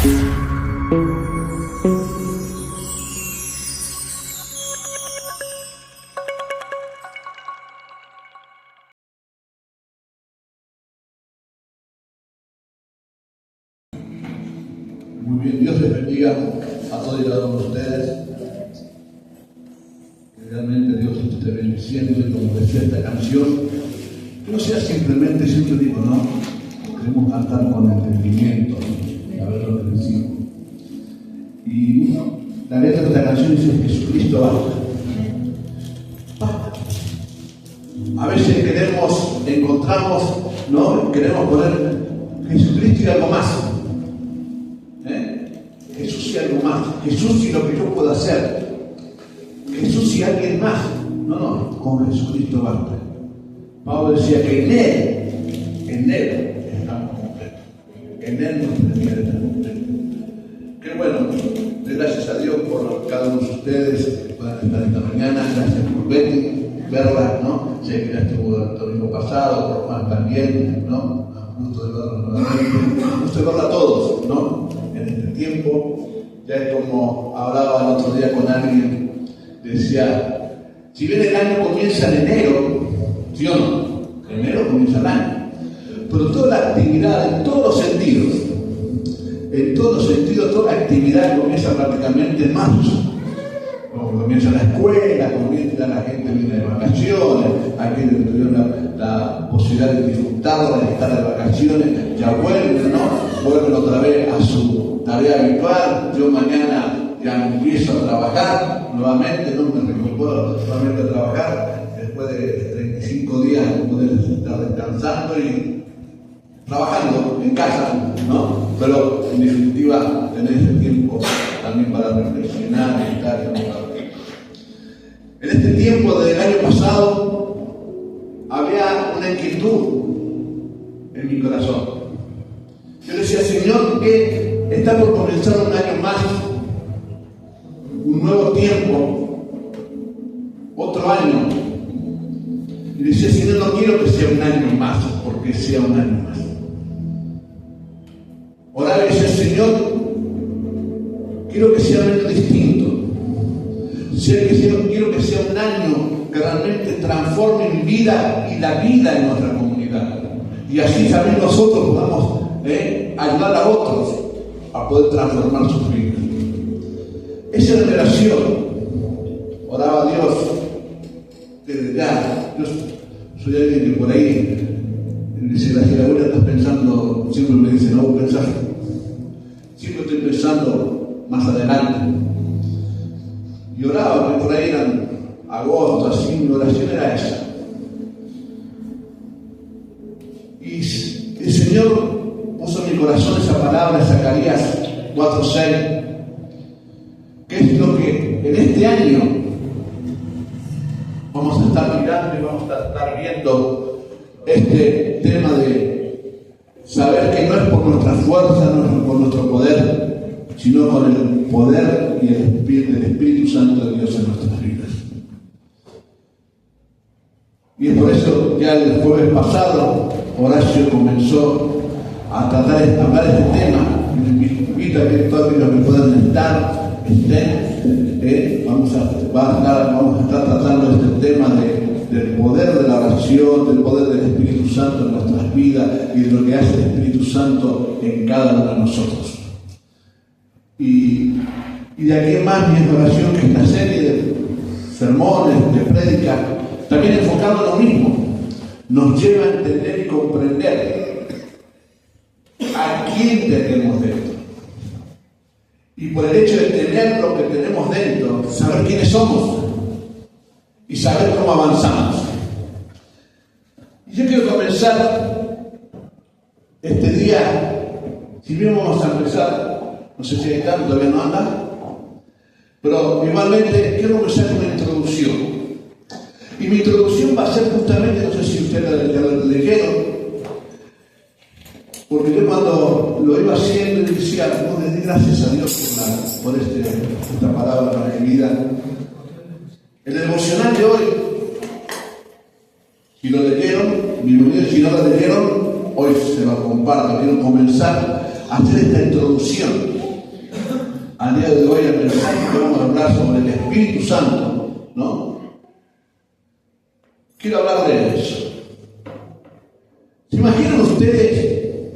Muy bien, Dios les bendiga a todos y cada uno de ustedes. Que realmente Dios esté bendiciendo, y como decía esta canción, que no sea simplemente, siempre digo, no, queremos cantar con entendimiento, a ver lo que decimos. Y la letra de esta canción dice: Jesucristo basta. A veces encontramos, ¿no? Queremos poner Jesucristo y algo más. Jesús y algo más, Jesús y lo que yo puedo hacer, Jesús y alguien más. No, con Jesucristo basta. Pablo decía que en Él estamos completos, en Él nuestra vida está completa. Qué bueno, gracias a Dios por cada uno de ustedes que puedan estar esta mañana, gracias por verla, ¿no? Sé que ya estuvo el domingo pasado, por más también, ¿no? Gusto de verlos nuevamente, gusto de verla a todos, ¿no? En este tiempo, ya es como hablaba el otro día con alguien, decía, si bien el año comienza en enero, ¿sí o no? En enero comienza el año, pero toda la actividad, en todos los sentidos, toda la actividad comienza prácticamente en marzo. Comienza la escuela, comienza la gente viene de vacaciones, aquellos que tuvieron la posibilidad de disfrutar, de estar de vacaciones, ya vuelven, ¿no? Vuelven otra vez a su tarea habitual. Yo mañana ya empiezo a trabajar nuevamente, ¿no? Me reincorporo nuevamente a trabajar después de 35 días de poder estar descansando y trabajando en casa, ¿no? Pero en definitiva tener ese tiempo también para reflexionar, meditar y anotar. En este tiempo del año pasado había una inquietud en mi corazón. Yo decía, Señor, que está por comenzar un año más, un nuevo tiempo, otro año. Y decía, Señor, no quiero que sea un año más, porque sea un año más. Oraba y decía, Señor, quiero que sea un año distinto. Quiero que sea un año que realmente transforme mi vida y la vida de nuestra comunidad. Y así también nosotros podamos ayudar a otros a poder transformar sus vidas. Esa es la oración. Oraba a Dios desde ya. Yo soy alguien que por ahí dice, si la abuela estás pensando, siempre me dice, no pensar. Siempre estoy pensando más adelante. Y oraba, que por ahí eran agosto, así, mi oración era esa. Y el Señor puso en mi corazón esa palabra de Zacarías 4:6, que es lo que en este año vamos a estar mirando y vamos a estar viendo este tema de saber que no es por nuestra fuerza, no es por nuestro poder, sino con el poder y el Espíritu Santo de Dios en nuestras vidas. Y es por eso ya el jueves pasado Horacio comenzó a tratar de hablar de este tema. Me invito a que todos los que puedan estar, vamos a estar tratando este tema del poder de la oración, del poder del Espíritu Santo en nuestras vidas y de lo que hace el Espíritu Santo en cada uno de nosotros. Y de aquí en más mi oración, que esta serie de sermones, de prédicas, también enfocado en lo mismo, nos lleva a entender y comprender a quién tenemos dentro. Y por el hecho de tener lo que tenemos dentro, saber quiénes somos y saber cómo avanzamos. Y yo quiero comenzar este día, si bien vamos a empezar, no sé si hay tanto, todavía no anda, pero igualmente quiero empezar con una introducción. Y mi introducción va a ser justamente, no sé si ustedes ya lo leyeron, porque yo cuando lo iba haciendo decía, no le di gracias a Dios por esta palabra para mi vida. El devocional de hoy, si lo leyeron, bienvenido, si no lo leyeron, hoy se lo comparto. Quiero comenzar hacer esta introducción al día de hoy, al mensaje que vamos a hablar sobre el Espíritu Santo, ¿no? Quiero hablar de eso. ¿Se imaginan ustedes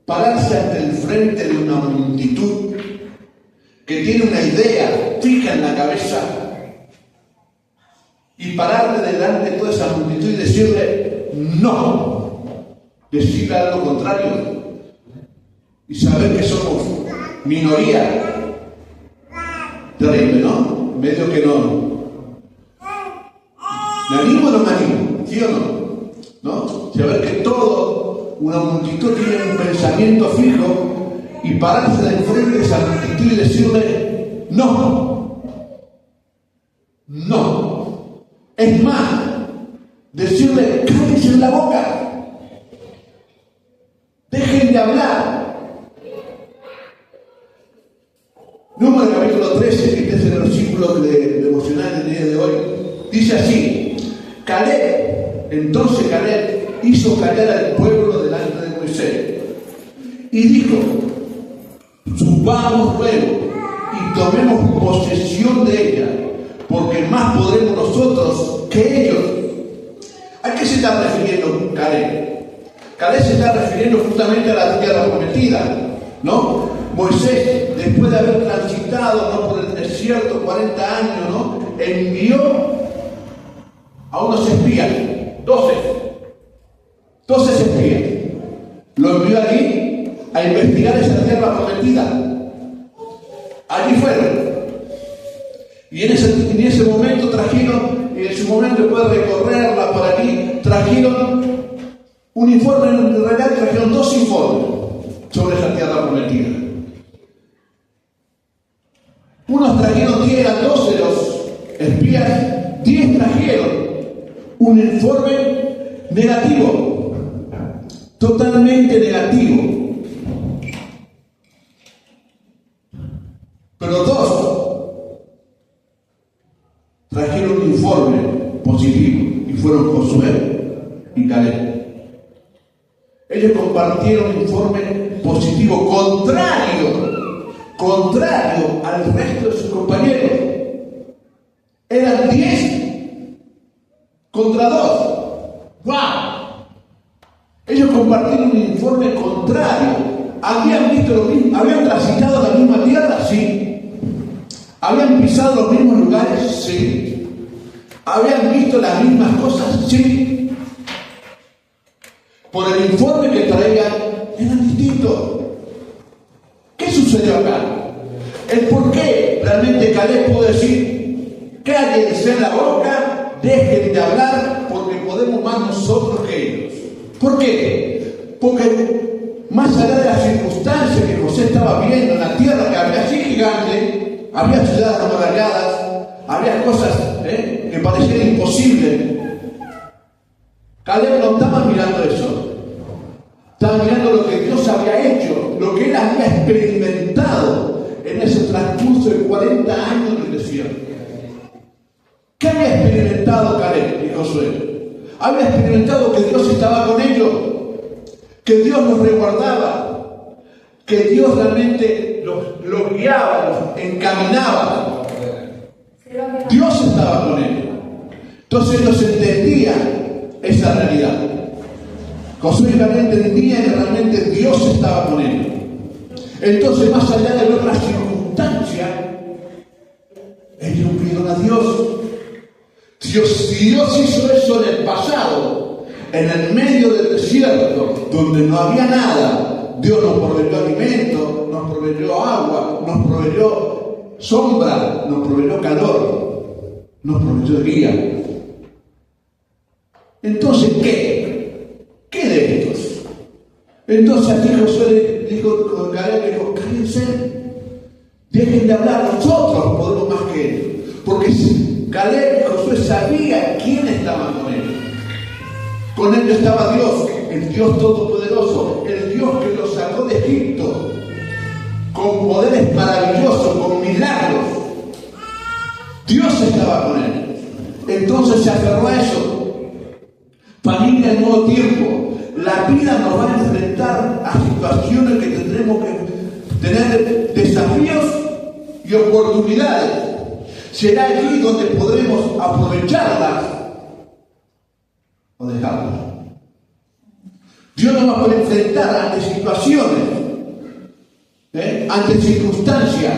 pararse ante el frente de una multitud que tiene una idea fija en la cabeza y pararle delante de toda esa multitud y decirle no, decirle algo contrario y saber que somos minoría? Terrible, ¿no? Medio que no. ¿Me animo o no me animo? ¿Sí o no? ¿No? Saber que todo, una multitud tiene un pensamiento fijo y pararse de frente de esa multitud y decirle no. No. Es más, decirle cállense en la boca. Dejen de hablar. Número capítulo 13, que este es el versículo devocional del día de hoy, dice así: entonces Caleb hizo callar al pueblo delante de Moisés y dijo: subamos luego y tomemos posesión de ella, porque más podremos nosotros que ellos. ¿A qué se está refiriendo Caleb? Caleb se está refiriendo justamente a la tierra prometida, ¿no? Moisés, después de haber transitado, ¿no?, por el desierto 40 años, ¿no?, envió a unos espías, 12 espías. Lo envió allí a investigar esa tierra prometida. Allí fueron. Y en ese momento trajeron, y en su momento después de recorrerla por aquí, trajeron un informe, en realidad trajeron 2 informes sobre esa tierra prometida. Unos trajeron 10 a 12 de los espías, 10 trajeron un informe negativo, totalmente negativo. Pero 2 trajeron un informe positivo y fueron Josué y Caleb. Ellos compartieron un informe positivo contrario al resto de sus compañeros. Eran 10 contra 2. ¡Wow! Ellos compartieron un informe contrario. ¿Habían visto lo mismo? ¿Habían transitado la misma tierra? Sí. ¿Habían pisado los mismos lugares? Sí. ¿Habían visto las mismas cosas? Sí. Por el informe que traían, eran distintos. ¿Qué sucedió acá? El por qué realmente Caleb pudo decir: cállense en la boca, dejen de hablar, porque podemos más nosotros que ellos. ¿Por qué? Porque más allá de las circunstancias que José estaba viendo en la tierra, que había así gigante, había ciudades amuralladas, había cosas que parecían imposibles, Caleb no estaba mirando eso. Estaba mirando lo que Dios había hecho, lo que él había experimentado en ese transcurso de 40 años del desierto. ¿Qué había experimentado Caleb y Josué? Había experimentado que Dios estaba con ellos, que Dios los resguardaba, que Dios realmente los guiaba, los encaminaba. Dios estaba con ellos. Entonces ellos entendían esa realidad. Josué y Caleb entendían que realmente Dios estaba con ellos. Entonces, más allá de ver las circunstancias, ellos pidieron a Dios. Si Dios hizo eso en el pasado, en el medio del desierto, donde no había nada, Dios nos proveyó alimento, nos proveyó agua, nos proveyó sombra, nos proveyó calor, nos proveyó guía. Entonces, ¿qué? ¿Qué de estos? Entonces aquí Josué dijo, Caleb dijo: cállense, dejen de hablar, nosotros podemos más que ellos. Porque Caleb y Josué sabían quién estaba con ellos. Con ellos estaba Dios, el Dios Todopoderoso, el Dios que los sacó de Egipto, con poderes maravillosos, con milagros. Dios estaba con ellos. Entonces se aferró a eso. Familia del nuevo tiempo, la vida nos va a enfrentar a situaciones que tendremos tenemos que tener desafíos y oportunidades. Será allí donde podremos aprovecharlas o dejarlas. Dios nos va a poder enfrentar ante situaciones, ante circunstancias,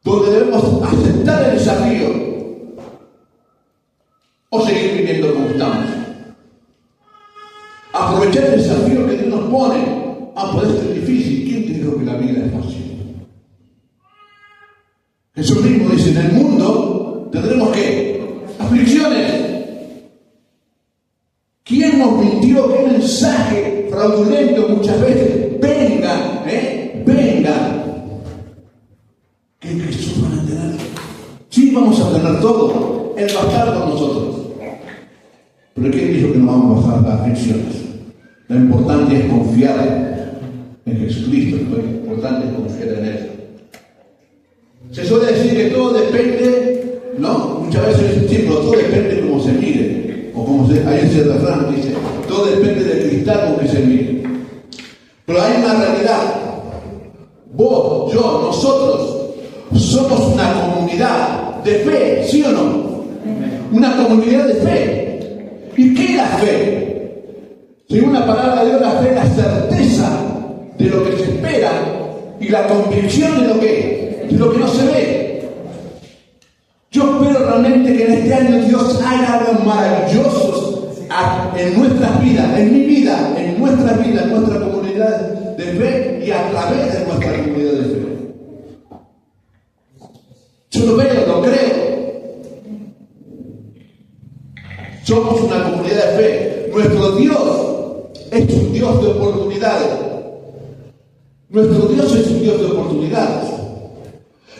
donde debemos aceptar el desafío o seguir viviendo como estamos. Aprovechar el desafío que Dios nos pone. Puede ser difícil. ¿Quién te dijo que la vida es fácil? Jesús mismo dice, en el mundo tendremos ¿qué? Aflicciones. ¿Quién nos mintió? ¿Qué mensaje fraudulento muchas veces? Venga, venga. ¿Qué Jesús van a tener? Sí, vamos a tener todo. Él va a estar con nosotros. Pero ¿quién dijo que no vamos a pasar las aflicciones? Lo importante es confiar en Jesucristo, lo importante es confiar en Él. Se suele decir que todo depende, ¿no? Muchas veces decimos, todo depende de cómo se mire, o como hay ese refrán que dice, todo depende del cristal con que se mire. Pero hay una realidad. Vos, yo, nosotros somos una comunidad de fe, ¿sí o no? Una comunidad de fe. ¿Y qué es la fe? Según la palabra de Dios, la fe es la certeza de lo que se espera y la convicción de lo que no se ve. Yo espero realmente que en este año Dios haga algo maravilloso en nuestras vidas, en mi vida, en nuestra vida, en nuestra comunidad de fe y a través de nuestra comunidad de fe. Yo lo veo, lo creo. Somos una comunidad de fe. Nuestro Dios es un Dios de oportunidades. Nuestro Dios es un Dios de oportunidades.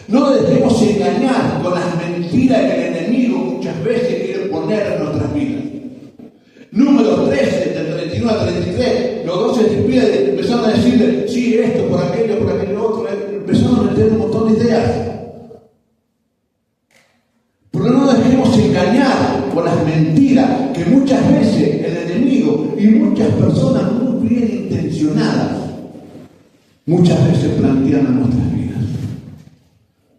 No nos dejemos engañar con las mentiras que el enemigo muchas veces quiere poner en nuestras vidas. Número 13, del 31 al 33, los dos se despiden, empezaron a decirle, sí, esto, por aquello otro, empezaron a meter un montón de ideas. Pero no nos dejemos engañar con las mentiras que muchas veces el enemigo y muchas personas muy bien intencionadas muchas veces plantean a nuestras vidas.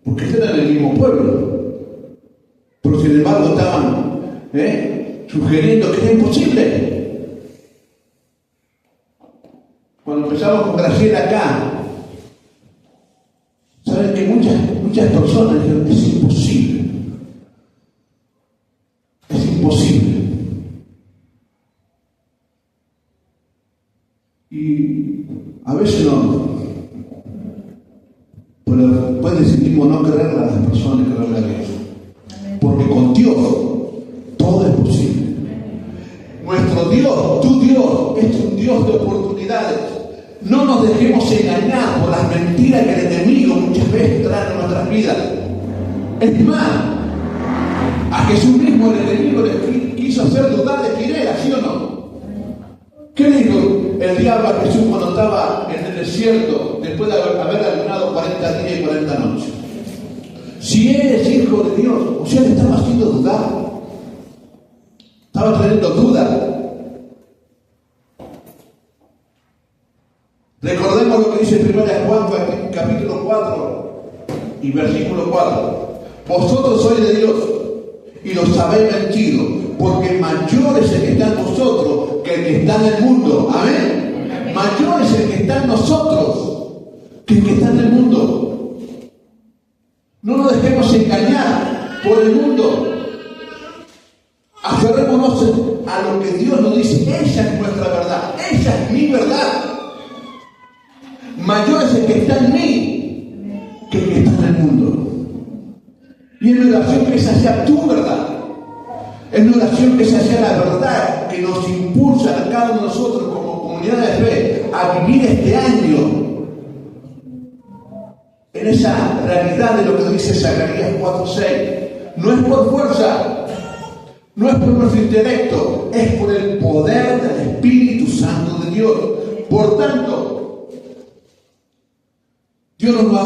Porque eran el mismo pueblo. Pero sin embargo estaban sugiriendo que era imposible. Cuando empezamos con Graciela acá, saben que muchas personas dijeron, es imposible. Es imposible. Y a veces no. Pero después decidimos no creerle a las personas, creerle a Dios. Porque con Dios todo es posible. Nuestro Dios, tu Dios, es un Dios de oportunidades. No nos dejemos engañar por las mentiras que el enemigo muchas veces trae a nuestras vidas. Es más, a Jesús mismo el enemigo le quiso hacer dudar de quién era, ¿sí o no? ¿Qué dijo el diablo a Jesús cuando estaba en el desierto después de haber ayunado 40 días y 40 noches? Si eres hijo de Dios, o sea, le estaba haciendo dudar. Estaba trayendo duda. Recordemos lo que dice 1 Juan capítulo 4 y versículo 4. Vosotros sois de Dios y los habéis vencido, porque mayor es el que está en vosotros que el que está en el mundo. Amén. Mayor es el que está en nosotros que el que está en el mundo. No nos dejemos engañar por el mundo. Aferrémonos a lo que Dios nos dice. Ella es nuestra verdad. Ella es mi verdad. Mayor es el que está en mí que el que está en el mundo. Y es mi oración que esa sea tu verdad. Es mi oración que esa sea la verdad que nos impulsa a cada uno de nosotros como comunidad de fe a vivir este año en esa realidad de lo que dice Zacarías 4:6. No es por fuerza, no es por nuestro intelecto, es por el poder del Espíritu Santo de Dios. Por tanto, Dios nos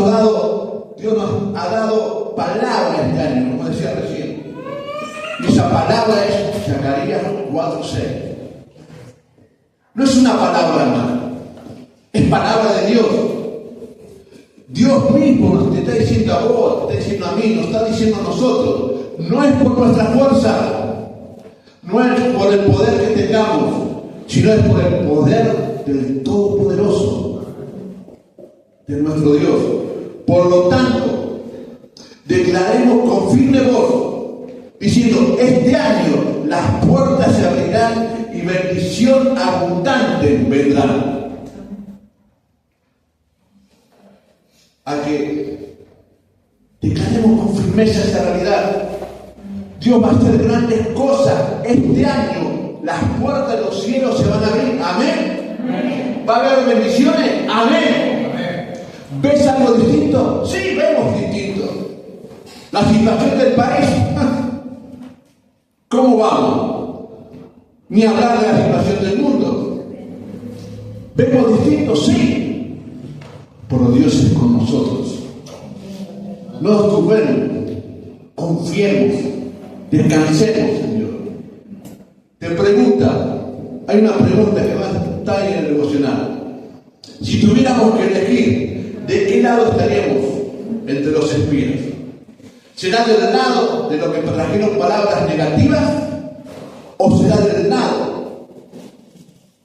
ha dado palabra este año, como decía recién. Y esa palabra es Zacarías 4:6. No es una palabra más, es palabra de Dios. Dios mismo te está diciendo a vos, te está diciendo a mí, nos está diciendo a nosotros. No es por nuestra fuerza, no es por el poder que tengamos, sino es por el poder del Todopoderoso, de nuestro Dios. Por lo tanto, declaremos con firme voz, diciendo: este año las puertas se abrirán y bendición abundante vendrá. A que declaremos con firmeza esa realidad. Dios va a hacer grandes cosas. Este año las puertas de los cielos se van a abrir. Amén. Amén. ¿Va a haber bendiciones? Amén. Amén. ¿Ves algo distinto? Sí, vemos distinto. La situación del país. ¿Cómo vamos? Ni hablar de la situación del mundo. ¿Vemos distinto? Sí. Pero Dios es con nosotros. No estuviéramos, confiemos, descansemos en Dios. Te pregunta, hay una pregunta que va a estar en el devocional. Si tuviéramos que elegir, ¿de qué lado estaríamos entre los espías? ¿Será del lado de los que trajeron palabras negativas? ¿O será del lado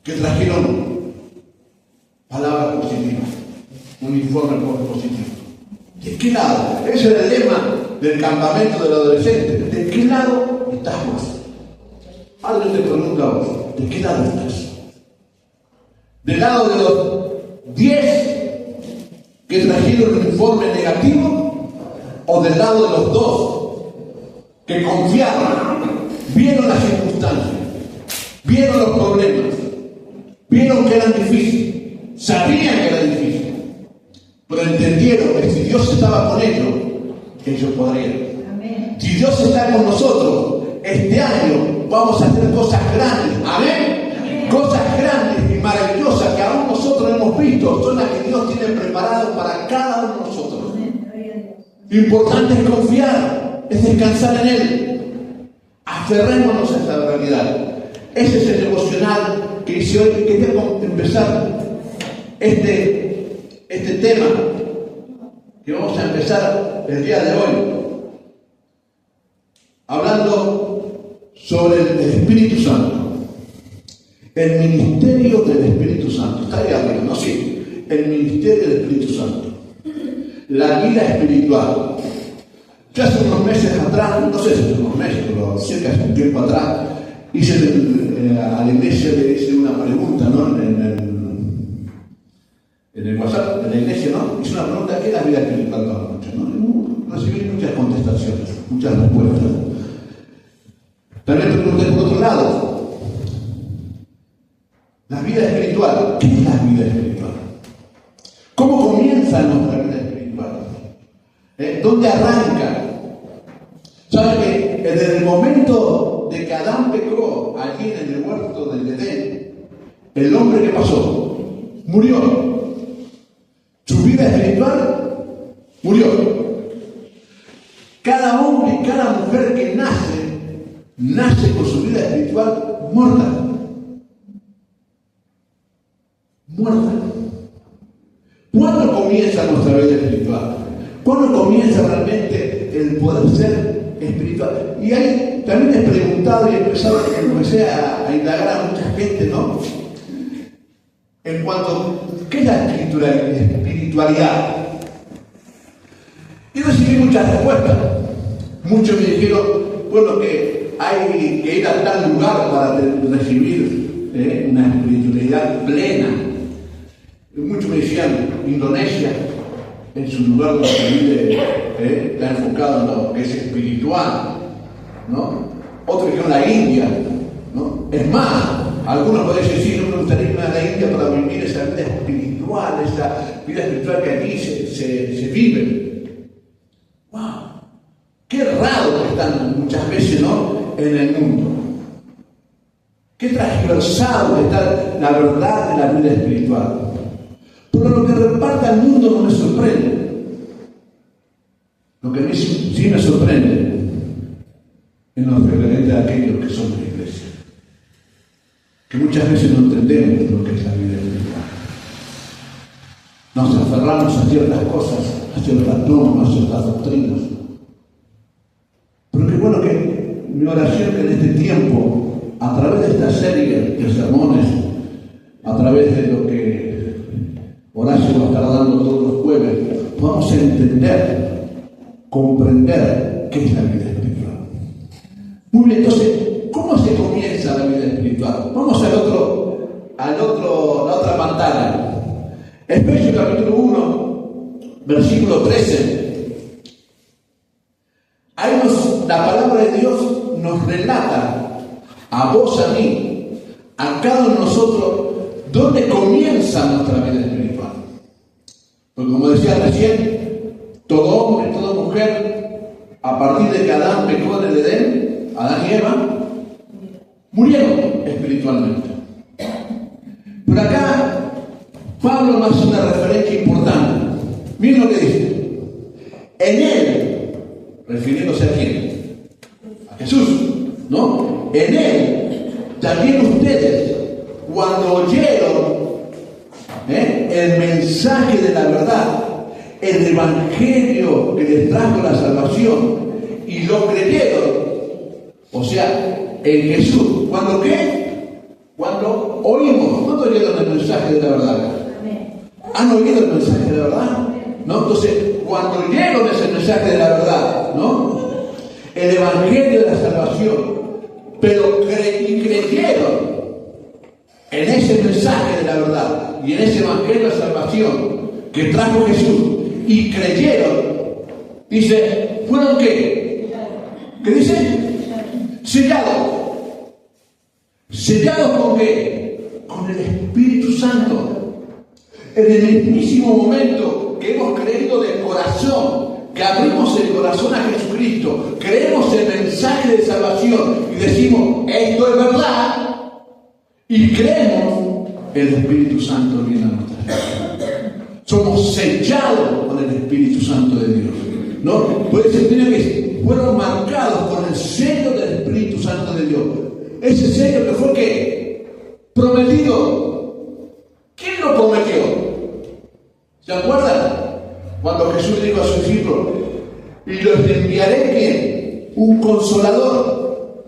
que trajeron palabras positivas? Un informe positivo. ¿De qué lado? Ese es el lema del campamento del adolescente. ¿De qué lado estás vos? Ahora yo te pregunto a vos, ¿de qué lado estás? ¿Del lado de los 10 que trajeron un informe negativo? ¿O del lado de los 2 que confiaron, vieron las circunstancias, vieron los problemas, vieron que eran difíciles, sabían que eran difíciles, pero entendieron que si Dios estaba con ellos podrían? Amén. Si Dios está con nosotros, este año vamos a hacer cosas grandes. Amén. Amén. Cosas grandes y maravillosas que aún nosotros hemos visto, son las que Dios tiene preparado para cada uno de nosotros. Lo importante es confiar, es descansar en Él. Aferrémonos a esta realidad. Ese es el devocional que hice hoy. Quería empezar este tema que vamos a empezar el día de hoy, hablando sobre el Espíritu Santo, el ministerio del Espíritu Santo. Está ahí arriba, ¿no? Sí, el ministerio del Espíritu Santo, la vida espiritual. Yo hace unos meses atrás, no sé si hace unos meses, pero cerca de un tiempo atrás, hice a la iglesia, le hice una pregunta, ¿no? En el WhatsApp de la iglesia, ¿no? Hice una pregunta: ¿qué es la vida espiritual para muchos? ¿No? Recibí muchas contestaciones, muchas respuestas. También te pregunté por otro lado: la vida espiritual. ¿Qué es la vida espiritual? ¿Cómo comienza nuestra vida espiritual? ¿Dónde arranca? ¿Sabe que desde el momento de que Adán pecó allí en el huerto del Edén, el hombre que pasó murió? Su vida espiritual murió. Cada hombre y cada mujer que nace con su vida espiritual muerta. Muerta. ¿Cuándo comienza nuestra vida espiritual? ¿Cuándo comienza realmente el poder ser espiritual? Y ahí también he preguntado y empecé a indagar a mucha gente, ¿no? En cuanto, ¿qué es la espiritualidad? Y recibí muchas respuestas. Muchos me dijeron, bueno, que hay que ir a tal lugar para recibir una espiritualidad plena. Y muchos me decían, Indonesia, en su lugar donde se vive, está enfocado en lo que es espiritual, ¿no? Otros dijeron la India, ¿no? Es más, algunos pueden decir: sí, no me gustaría irme a la India para vivir esa vida espiritual que aquí se vive. ¡Wow! Qué raro que están muchas veces, ¿no?, en el mundo. Qué transversado que está la verdad de la vida espiritual. Pero lo que reparta el mundo no me sorprende. Lo que a mí sí me sorprende es lo referente a aquellos que son de la iglesia, que muchas veces no entendemos lo que es la vida espiritual. Nos aferramos a ciertas cosas, a ciertas normas, a ciertas doctrinas. Pero qué bueno que mi oración que en este tiempo, a través de esta serie de sermones, a través de lo que Horacio va a estar dando todos los jueves, podamos entender, comprender qué es la vida espiritual. Muy bien, entonces, ¿cómo se comienza la vida espiritual? Vamos la otra pantalla. Efesios capítulo 1, versículo 13. Ahí la palabra de Dios nos relata, a vos, a mí, a cada uno de nosotros, dónde comienza nuestra vida espiritual. Porque como decía recién, todo hombre, toda mujer, a partir de que Adán pecó en el Edén, Adán y Eva, murieron espiritualmente. Pero acá Pablo nos hace una referencia importante. Miren lo que dice. En él, refiriéndose a quién, a Jesús, ¿no? En él también ustedes, cuando oyeron el mensaje de la verdad, el evangelio que les trajo la salvación, y lo creyeron, o sea, en Jesús. ¿Cuándo qué? Cuando oímos. ¿Cuándo oyeron el mensaje de la verdad? ¿Han oído el mensaje de la verdad? ¿No? Entonces, cuando oyeron ese mensaje de la verdad, ¿no? El evangelio de la salvación, pero creyeron en ese mensaje de la verdad y en ese evangelio de salvación que trajo Jesús, y creyeron, dice, ¿fueron qué? ¿Qué dice? Sellados. ¿Sellados con qué? Con el Espíritu Santo. En el mismísimo momento que hemos creído de corazón, que abrimos el corazón a Jesucristo, creemos el mensaje de salvación y decimos, esto es verdad, y creemos, el Espíritu Santo viene a nuestra vida. Somos sellados con el Espíritu Santo de Dios, ¿no? Puede ser que fueron marcados con el sello del Espíritu Santo de Dios. Ese sello que fue ¿qué? Prometido. ¿Quién lo prometió? ¿Se acuerdan? Cuando Jesús dijo a sus discípulos, y los enviaré ¿quién? Un consolador.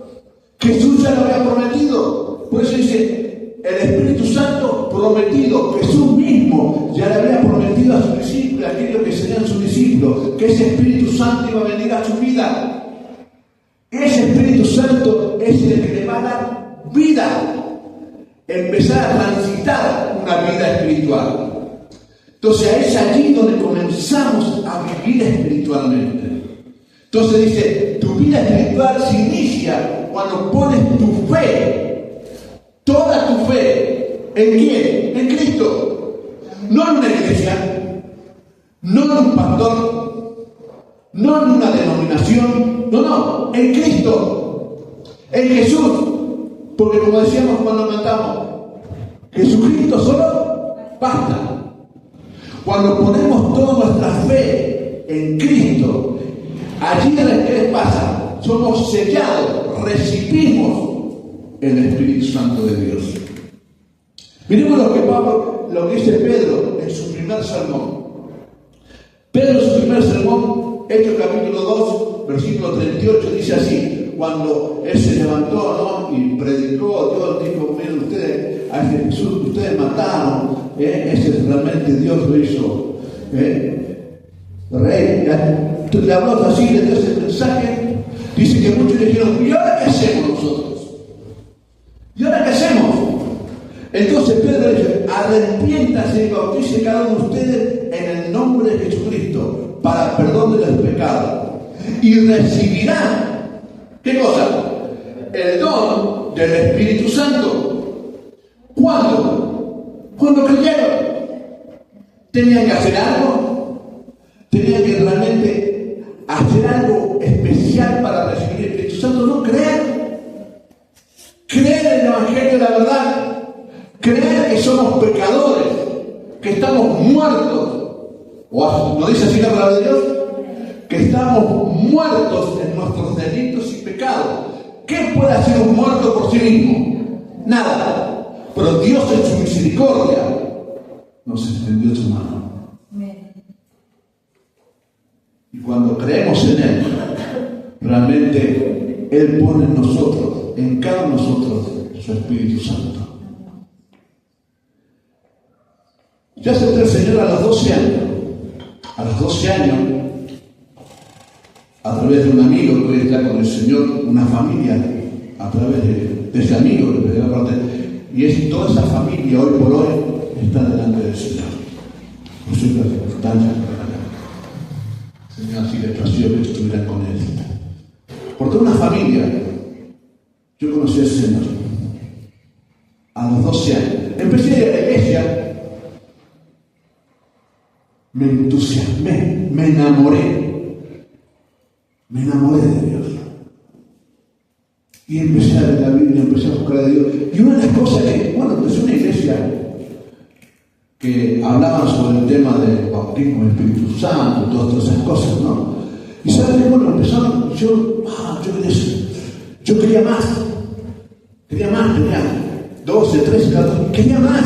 Jesús ya lo había prometido. Por eso dice, el Espíritu Santo prometido. Jesús mismo ya le había prometido a sus discípulos, a aquellos que serían sus discípulos, que ese Espíritu Santo iba a venir a su vida. Ese Espíritu Santo es el que le va a dar vida, empezar a transitar una vida espiritual. Entonces es allí donde comenzamos a vivir espiritualmente. Entonces dice, tu vida espiritual se inicia cuando pones tu fe, toda tu fe, ¿en quién? En Cristo. No en una iglesia, no en un pastor, no en una denominación, no, en Cristo, en Jesús. Porque como decíamos cuando cantamos, Jesucristo solo basta. Cuando ponemos toda nuestra fe en Cristo, allí ¿qué pasa? Somos sellados, recibimos el Espíritu Santo de Dios. Miremos lo que dice Pedro en su primer sermón. Pedro en su primer sermón, Hechos capítulo 2, versículo 38, dice así, cuando él se levantó, ¿no? Y predicó, Dios dijo, miren ustedes, a Jesús que ustedes mataron, ese realmente Dios lo hizo rey. Le habló así, le dio ese mensaje. Dice que muchos le dijeron, ¿y ahora qué hacemos nosotros? ¿Y ahora qué hacemos? Entonces Pedro dice, arrepiéntase y bautice cada uno de ustedes en el nombre de Jesucristo para perdón de los pecados, y recibirán, ¿qué cosa? El don del Espíritu Santo. ¿Cuándo? Cuando creyeron. ¿Tenían que hacer algo? ¿Tenían que realmente hacer algo especial para recibir el Espíritu Santo? No, creer. Creer en el Evangelio de la verdad. Creer que somos pecadores, que estamos muertos. ¿O no dice así la palabra de Dios? Que estamos muertos en nuestros delitos y pecados. ¿Qué puede hacer un muerto por sí mismo? Nada. Pero Dios en su misericordia nos extendió su mano. Y cuando creemos en Él, realmente Él pone en nosotros, en cada uno de nosotros, su Espíritu Santo. Yo acepté al Señor a los 12 años. A los 12 años, a través de un amigo que hoy está con el Señor, una familia, a través de ese amigo que me dio la parte, y toda esa familia hoy por hoy está delante del Señor. Por su circunstancia, Señor, así le plació que estuvieran con Él. Por toda una familia, yo conocí al Señor a los 12 años. Empecé a ir a la iglesia. Me entusiasmé, me enamoré de Dios. Y empecé a leer la Biblia, empecé a buscar a Dios. Y una de las cosas que, empecé una iglesia que hablaban sobre el tema del bautismo del Espíritu Santo, todas esas cosas, ¿no? Y sabes que empezaron, yo quería más, tenía 12, 13, 14, quería más.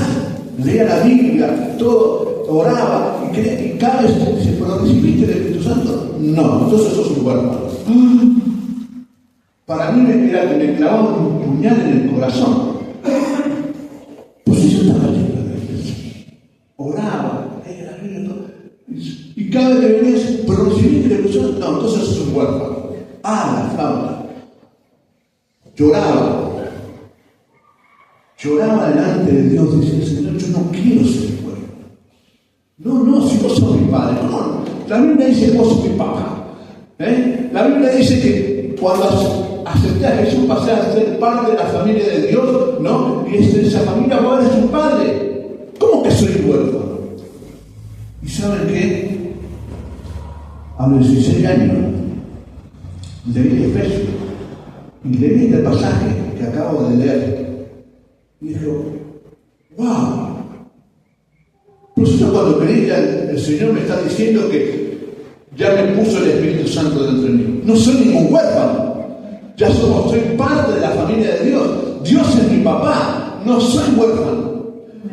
Leía la Biblia, todo, oraba, y cada vez dice, ¿pero recibiste el Espíritu Santo? No, entonces sos un huérfano. Para mí me clavaban un puñal en el corazón. Pues yo estaba lleno de la iglesia. Oraba, leía la Biblia, todo. Y cada vez que venía, ¿pero recibiste el Espíritu Santo? No, entonces sos un huérfano. La flauta. Lloraba delante de Dios, decía, Señor, yo no quiero ser huérfano. No, si vos sos mi padre. No, la Biblia dice, vos sos mi papá. La Biblia dice que cuando acepté a Jesús pasé a ser parte de la familia de Dios, ¿no? Y esa familia ahora es su padre. ¿Cómo que soy huérfano? ¿Y saben qué? A los 16 años leí Efesios y leí este pasaje que acabo de leer. Y dijo, ¡wow! Pues yo cuando creí, el Señor me está diciendo que ya me puso el Espíritu Santo dentro de mí. No soy ningún huérfano. Soy parte de la familia de Dios. Dios es mi papá. No soy huérfano.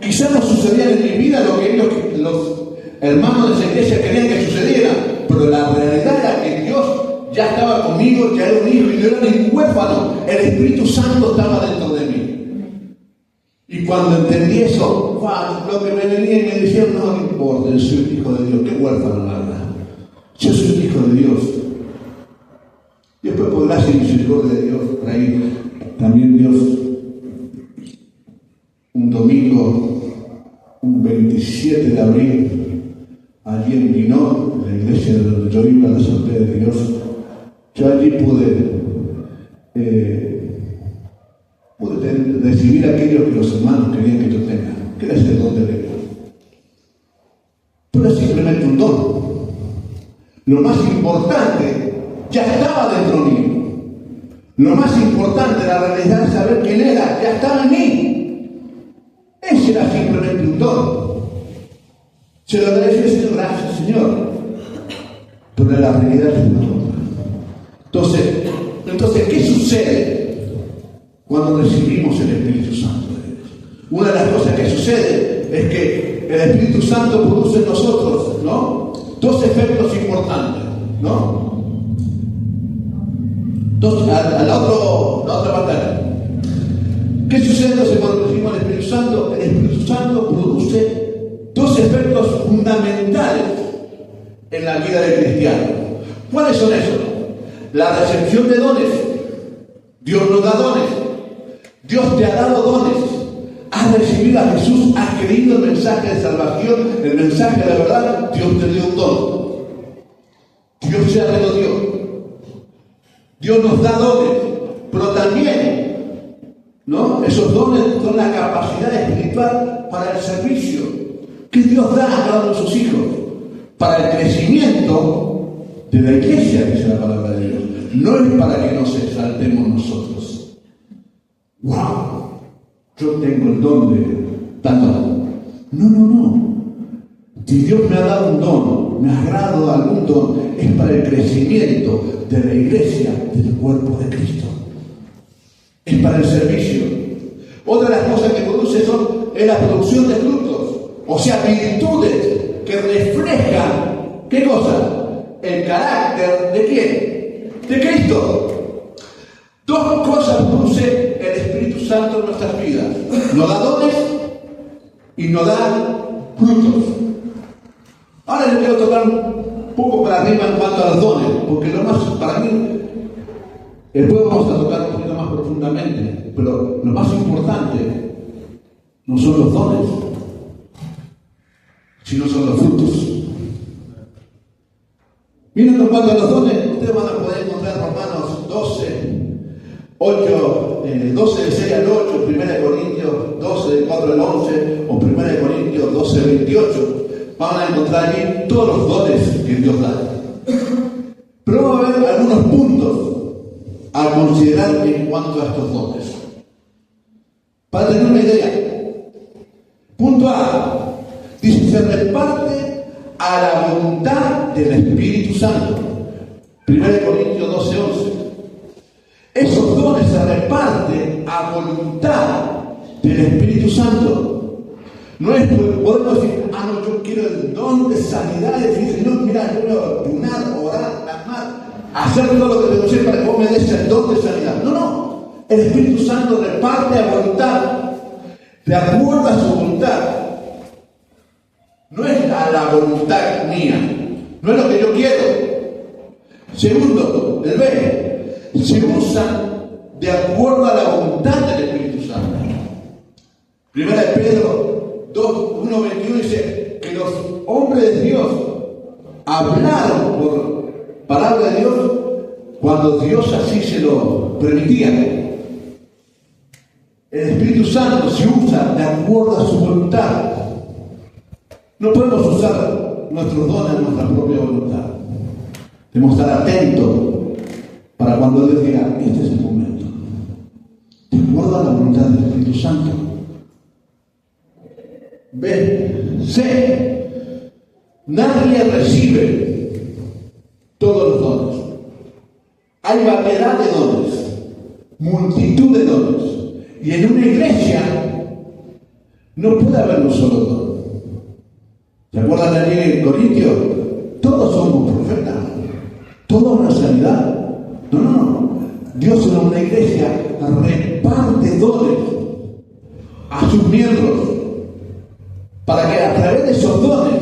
Quizás no sucedía en mi vida lo que los hermanos de esa iglesia querían que sucediera. Pero la realidad era que Dios ya estaba conmigo, ya era un hijo y no era ningún huérfano. El Espíritu Santo estaba dentro de mí. Y cuando entendí eso, lo que me venía y me decían, no importa, yo soy un hijo de Dios, qué huérfano la verdad. Yo soy un hijo de Dios. Y después por gracia y misericordia de Dios, por ahí también Dios, un domingo, un 27 de abril, allí en Pinón, la iglesia donde yo iba, la Asamblea de Dios, yo allí pude recibir aquello que los hermanos querían que yo tenga, que era ese don de Dios. Pero es simplemente un don. Lo más importante ya estaba dentro mío. Lo más importante, la realidad de saber quién era, ya estaba en mí. Ese era simplemente un don. Se lo agradeció al Señor, gracias Señor. Pero la realidad es otra. Entonces, ¿qué sucede cuando recibimos el Espíritu Santo de Dios? Una de las cosas que sucede es que el Espíritu Santo produce en nosotros, ¿no? Dos efectos importantes, ¿no? La otra pantalla. ¿Qué sucede entonces cuando recibimos el Espíritu Santo? El Espíritu Santo produce dos efectos fundamentales en la vida del cristiano. ¿Cuáles son esos? La recepción de dones. Dios nos da dones. Dios te ha dado dones. Has recibido a Jesús, has creído el mensaje de salvación, el mensaje de la verdad. Dios te dio un don. Dios se ha Dios. Dios nos da dones, pero también, ¿no? Esos dones son la capacidad espiritual para el servicio que Dios da a cada uno de sus hijos, para el crecimiento de la iglesia, dice la palabra de Dios. No es para que nos exaltemos nosotros. ¡Wow! Yo tengo el don de tanto. No. Si Dios me ha dado un don, me ha dado algún don, es para el crecimiento de la iglesia, del cuerpo de Cristo. Es para el servicio. Otra de las cosas que produce es la producción de frutos, o sea, virtudes que reflejan, ¿qué cosa? el carácter ¿de quién? De Cristo. Dos cosas produce el Espíritu Santo en nuestras vidas. Nos da dones y nos da frutos. Ahora yo quiero tocar un poco para arriba en cuanto a los dones, porque lo más, para mí, después vamos a tocar un poquito más profundamente, pero lo más importante no son los dones, sino son los frutos. Miren en cuanto a los dones, ustedes van a poder encontrar Romanos 12 del 6 al 8, 1 Corintios 12 del 4 al 11 o 1 Corintios 12 del 28. Van a encontrar allí todos los dones que Dios da. Pero vamos a ver algunos puntos a considerar en cuanto a estos dones. Para tener una idea. Punto A. Dice, se reparte a la voluntad del Espíritu Santo. 1 Corintios 12, 11. Esos dones se reparten a voluntad del Espíritu Santo. No es porque podemos decir, no, yo quiero el don de sanidad, y decir, Señor, mira, yo voy a ayunar, orar, clamar, hacer todo lo que tengo que hacer para que vos me des el don de sanidad. No. El Espíritu Santo reparte a voluntad, de acuerdo a su voluntad. No es a la voluntad mía, no es lo que yo quiero. Segundo, el B, se usan de acuerdo a la voluntad del Espíritu Santo. Primera de Pedro 1:21 dice que los hombres de Dios hablaron por palabra de Dios cuando Dios así se lo permitía. El Espíritu Santo se usa de acuerdo a su voluntad. No podemos usar nuestros dones en nuestra propia voluntad. Debemos estar atentos para cuando Dios diga, este es el momento. De acuerdo a la voluntad del Espíritu Santo. B. C. Nadie recibe todos los dones. Hay variedad de dones, multitud de dones. Y en una iglesia no puede haber un solo don. ¿Se acuerdan de allí en Corintios? Todos somos profetas, todos una sanidad. No. Dios en una iglesia reparte dones a sus miembros para que a través de esos dones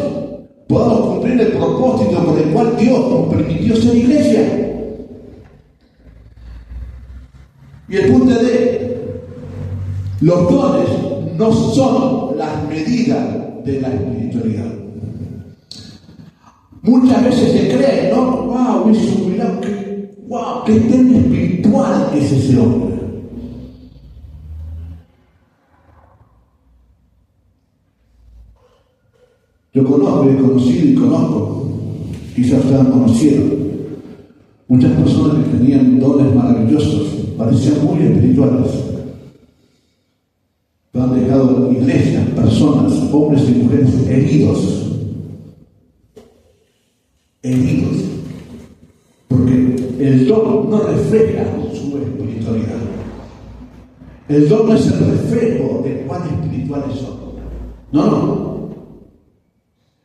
podamos cumplir el propósito por el cual Dios nos permitió ser iglesia. Y el punto D, los dones no son las medidas de la espiritualidad. Muchas veces se cree, ¿no? ¡Wow! Es un milagro. ¡Wow! ¡Qué tan espiritual es ese hombre! Yo conozco, he conocido y conozco, quizás ustedes conocieron, muchas personas que tenían dones maravillosos, parecían muy espirituales, pero han dejado iglesias, personas, hombres y mujeres heridos, porque el don no refleja su espiritualidad. El don no es el reflejo de cuán espirituales son. No.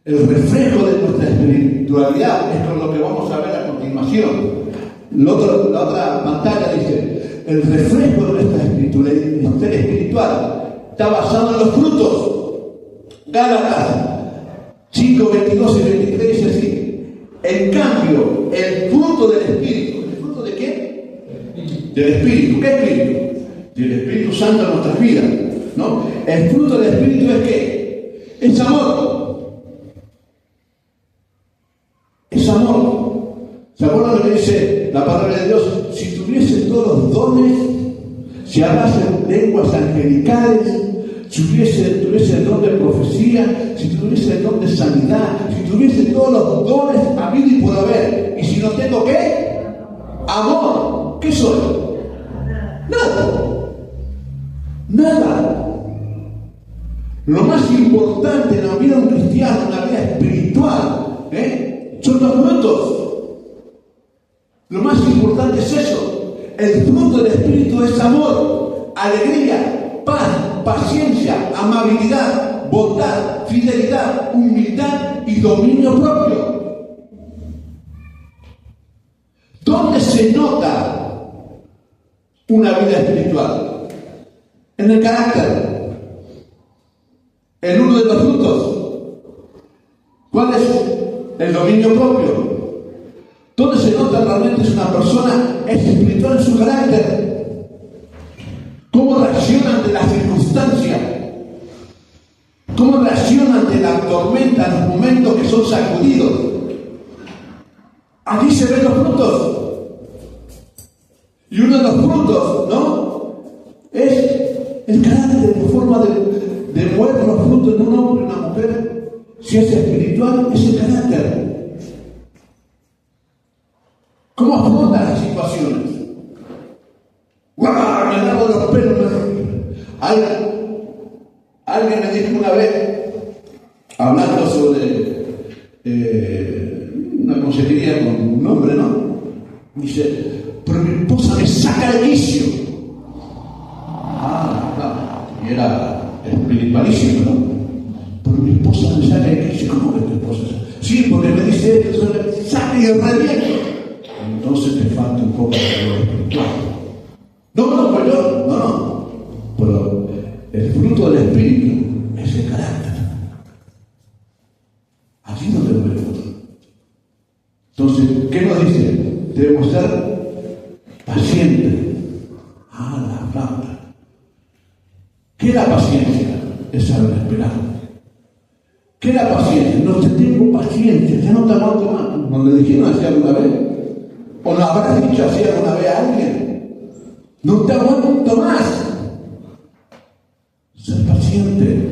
El reflejo de nuestra espiritualidad es con lo que vamos a ver a continuación. La otra pantalla dice, el reflejo de nuestra espiritual está basado en los frutos. Gálatas 5, 22 y 23 dice así. En cambio, el fruto del Espíritu. ¿El fruto de qué? Del Espíritu. ¿Qué Espíritu? Del Espíritu Santo en nuestras vidas, ¿no? El fruto del Espíritu es ¿qué? Es amor. Es amor. ¿Se acuerdan lo que dice la palabra de Dios? Si tuviese todos los dones, si hablasen lenguas angelicales, si tuviese el don de profecía, si tuviese el don de sanidad, si tuviese todos los dones habidos y por haber, y si no tengo ¿qué? Amor. ¿Qué soy? Nada. Lo más importante en la vida de un cristiano, en la vida espiritual, son los frutos. Lo más importante es eso. El fruto del Espíritu es amor, alegría, paz, paciencia, amabilidad, bondad, fidelidad, humildad y dominio propio. ¿Dónde se nota una vida espiritual? En el carácter, en uno de los frutos. ¿Cuál es? El dominio propio. ¿Dónde se nota realmente si una persona es espiritual en su carácter? ¿Cómo reacciona ante las circunstancias? ¿Cómo reacciona ante la tormenta, en los momentos que son sacudidos? Aquí se ven los frutos. Y uno de los frutos, ¿no? Es el carácter, la forma de mover los frutos en un hombre y una mujer. Si es espiritual, es el carácter. ¿Cómo afronta las situaciones? ¡Guau! Me agarro los pelos. Alguien me dijo una vez, hablando sobre una consejería con un hombre, ¿no? Dice, pero mi esposa me saca de quicio. Claro. Y era espiritualísimo, ¿no? Pero mi esposa me saca de quicio. ¿Cómo que tu esposa? Sí, porque me dice esto, saca y reviento. Entonces te falta un poco de lo espiritual. No. Pero el fruto del espíritu es el carácter. Aquí no te lo vemos. Entonces, ¿qué nos dice? Debemos ser pacientes. La planta. ¿Qué es la paciencia? Es saber esperar. ¿Qué es la paciencia? No te tengo paciencia, ya no te aguanto más. ¿No le dijeron así alguna vez? ¿O lo habrás dicho así alguna vez a alguien? No te aguanto más. Ser paciente.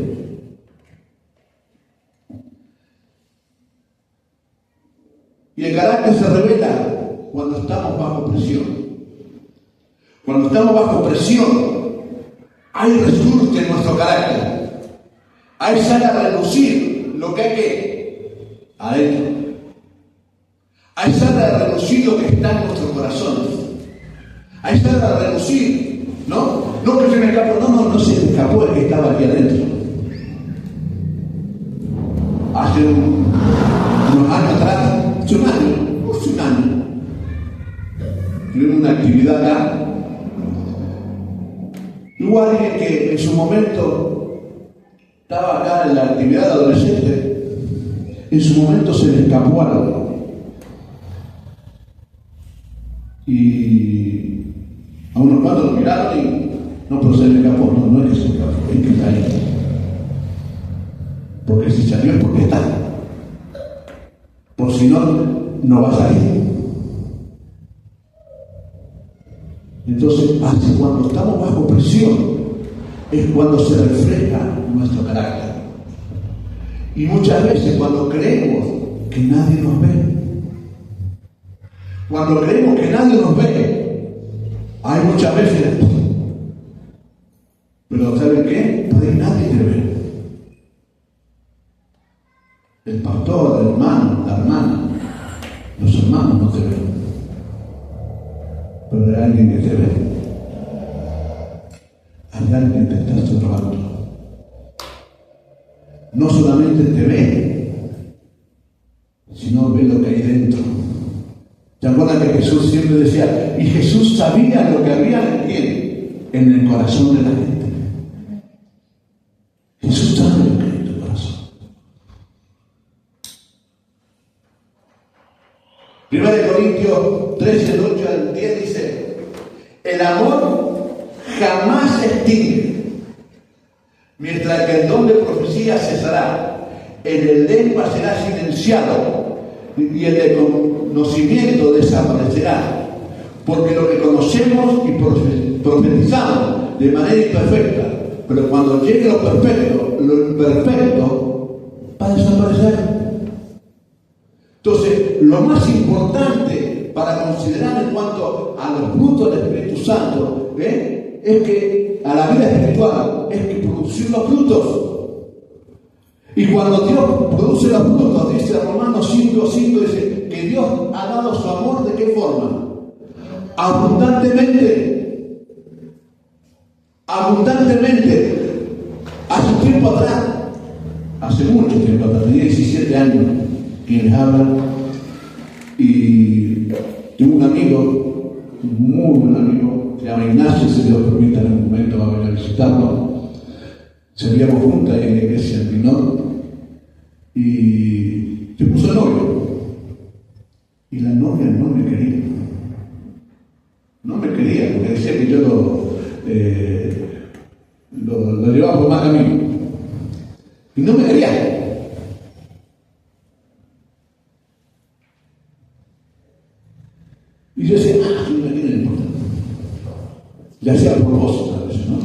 Y el carácter se revela cuando estamos bajo presión. Cuando estamos bajo presión, ahí resurge nuestro carácter. Ahí sale a relucir lo que hay que adentro. Ahí sale a relucir lo que está en nuestro corazón. Ahí sale a relucir, ¿no? No que se me escapó, no se me escapó el que estaba aquí adentro. Hace unos años atrás, hace un año, tuvimos una actividad acá. Hubo alguien que en su momento estaba acá en la actividad de adolescente, en su momento se le escapó algo. Y a unos cuantos lo miraron y no, pero se le escapó, no es que se escapó, es que está ahí. Porque si salió es porque está. Por si no, no va a salir. Entonces, hasta cuando estamos bajo presión, es cuando se refleja nuestro carácter. Y muchas veces cuando creemos que nadie nos ve, cuando creemos que nadie nos ve, hay muchas veces, pero ¿saben qué? Por ahí nadie te ve. El pastor, el hermano, la hermana, los hermanos no te ven. Pero hay alguien que te ve. Hay alguien que te está observando. No solamente te ve, sino ve lo que hay dentro. ¿Te acuerdas que Jesús siempre decía? Y Jesús sabía lo que había en el corazón de la gente. Jesús sabe lo que hay en tu corazón. 1 Corintios 13, del 8 al 10 dice: el amor jamás se extingue, mientras que el don de profecía cesará, el de lengua será silenciado y el de conocimiento desaparecerá, porque lo que conocemos y profetizamos de manera imperfecta, pero cuando llegue lo perfecto, lo imperfecto va a desaparecer. Entonces, lo más importante para considerar en cuanto a los frutos del Espíritu Santo, es que a la vida espiritual, es que producir los frutos. Y cuando Dios produce los frutos, dice Romanos 5:5, dice que Dios ha dado su amor, ¿de qué forma? Abundantemente. Hace un tiempo atrás, hace mucho tiempo atrás, tenía 17 años, quien les habla, y Tengo un amigo, un muy buen amigo, se llama Ignacio, si Dios permite en algún momento va a venir a visitarlo. Servíamos juntos en la iglesia en Pinón y se puso novio. Y la novia no me quería. No me quería, porque decía que yo lo llevaba por más camino. Y no me quería. Y yo decía, no me quiere, no importa. Le hacía a propósito a veces, ¿no?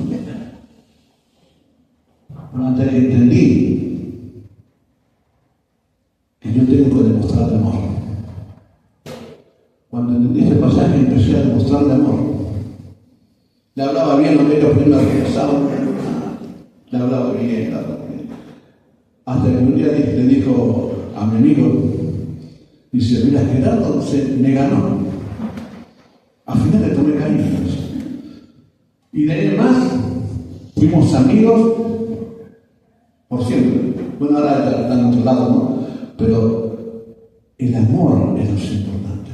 Hasta que entendí que yo tengo que demostrar amor. Cuando entendí ese pasaje empecé a demostrarle amor. Le hablaba bien, lo que ellos primero rechazaban. Le hablaba bien. Hasta que un día le dijo a mi amigo, dice, mira, Gerardo me ganó. Al final le tomé cariño. Y de ahí en más, fuimos amigos por siempre. Bueno, ahora está en otro lado, ¿no? Pero el amor es lo importante.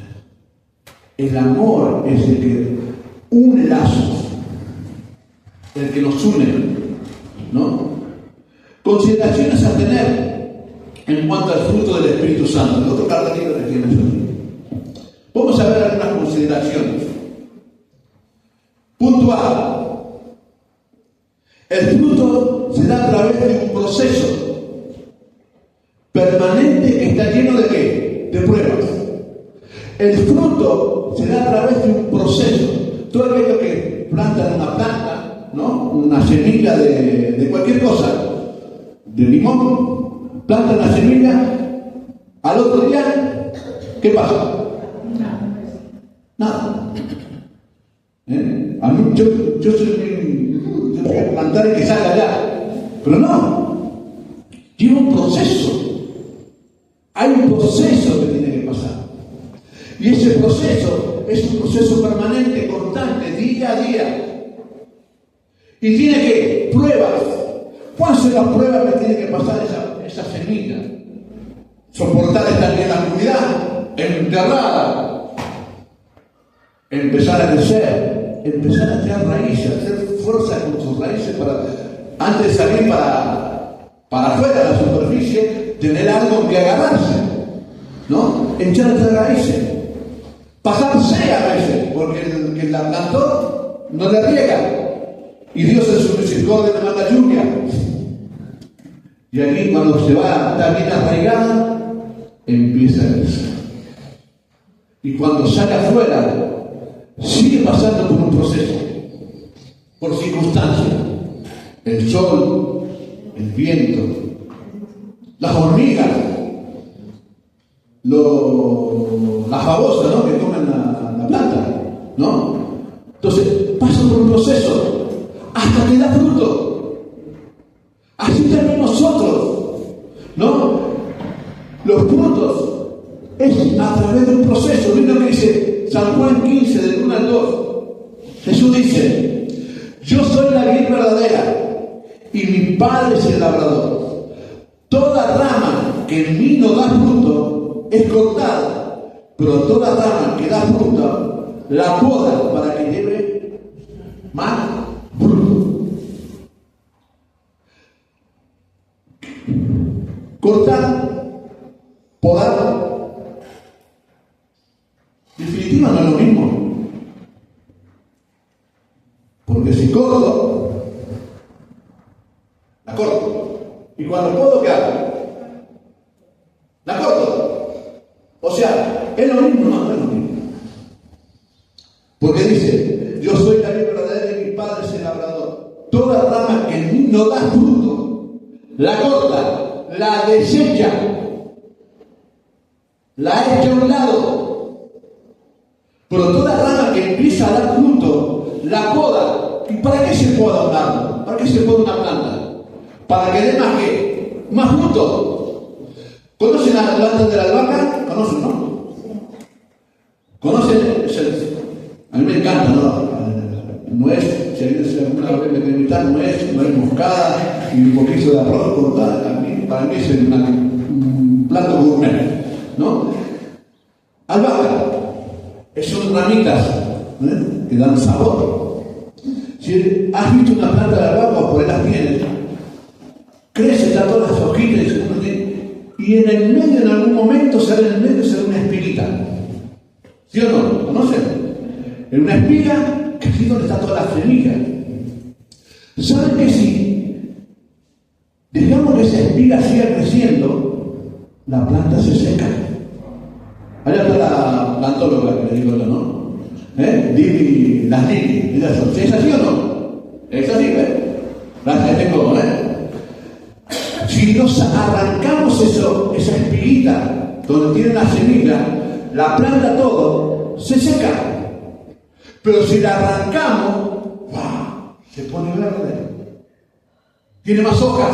El amor es el que une lazos, el que nos une, ¿no? Consideraciones a tener en cuanto al fruto del Espíritu Santo. El otro cartelito que tiene eso. Vamos a ver algunas consideraciones. Punto A. El fruto se da a través de un proceso permanente que está lleno de ¿qué? De pruebas. El fruto se da a través de un proceso. Todo aquello que plantan una planta, ¿no? Una semilla de cualquier cosa, de limón, plantan la semilla, al otro día, ¿qué pasa? Nada. A mí, yo voy a plantar y que salga allá. Pero no. Lleva un proceso. Hay un proceso que tiene que pasar. Y ese proceso es un proceso permanente, constante, día a día. Y tiene que pruebas. ¿Cuáles son las pruebas que tiene que pasar esa semilla? Soportar estar en la comunidad, enterrada. Empezar a crecer, empezar a echar raíces, hacer fuerza con sus raíces para, antes de salir para afuera de la superficie, tener algo que agarrarse, ¿no? Echar raíces, pasarse a veces, porque el que la plantó no le riega, y Dios en su misericordia le manda lluvia. Y aquí cuando se va, está bien arraigada, empieza a crecer. Y cuando sale afuera, sigue pasando por un proceso, por circunstancias, el sol, el viento, las hormigas, las babosas, ¿no? Que comen la planta, ¿no? Entonces pasa por un proceso hasta que da fruto. Así también nosotros, ¿no? Los frutos es a través de un proceso. ¿Ven lo que dice San Juan 15, del 1 al 2? Jesús dice, yo soy la vid verdadera y mi Padre es el labrador. Toda rama que en mí no da fruto es cortada, pero toda rama que da fruto la poda para que lleve más fruto. Cortar, podar, en definitiva no es lo mismo. Porque si corto, la corto. Y cuando puedo, ¿qué hago? La corto. O sea, es lo mismo, no es lo mismo. Porque dice, yo soy la vid verdadera y mi Padre es el labrador. Toda rama que en mí no da fruto, la corta, la desecha, la echa a un lado. Pero toda rama que empieza a dar fruto, la poda. ¿Y para qué se poda un árbol? ¿Para qué se poda una planta? Para que dé más ¿qué? Más fruto. ¿Conocen las plantas de la albahaca? ¿Conocen, no? ¿Conocen? A mí me encanta, ¿no? Nuez, si alguna vez me quieren invitar, nuez moscada y un poquito de arroz cortada. Para mí es un plato gourmet, ¿no? Albahaca. ramitas que dan sabor. Si has visto una planta de albahaca, por ahí las tienes, crece, está todas las hojitas y en el medio, en algún momento, sale una espiguita. ¿Sí o no? ¿Conocen? En una espiga, que aquí donde está toda la semilla. ¿Saben que si dejamos que esa espiga siga creciendo, la planta se seca? Allá está la plantóloga que le digo yo, ¿no? Las Lili, ¿es así o no? Es así, Gracias, tengo, Si nos arrancamos esa espiguita donde tiene la semilla, la planta todo se seca. Pero si la arrancamos, ¡wow!, se pone verde. Tiene más hojas.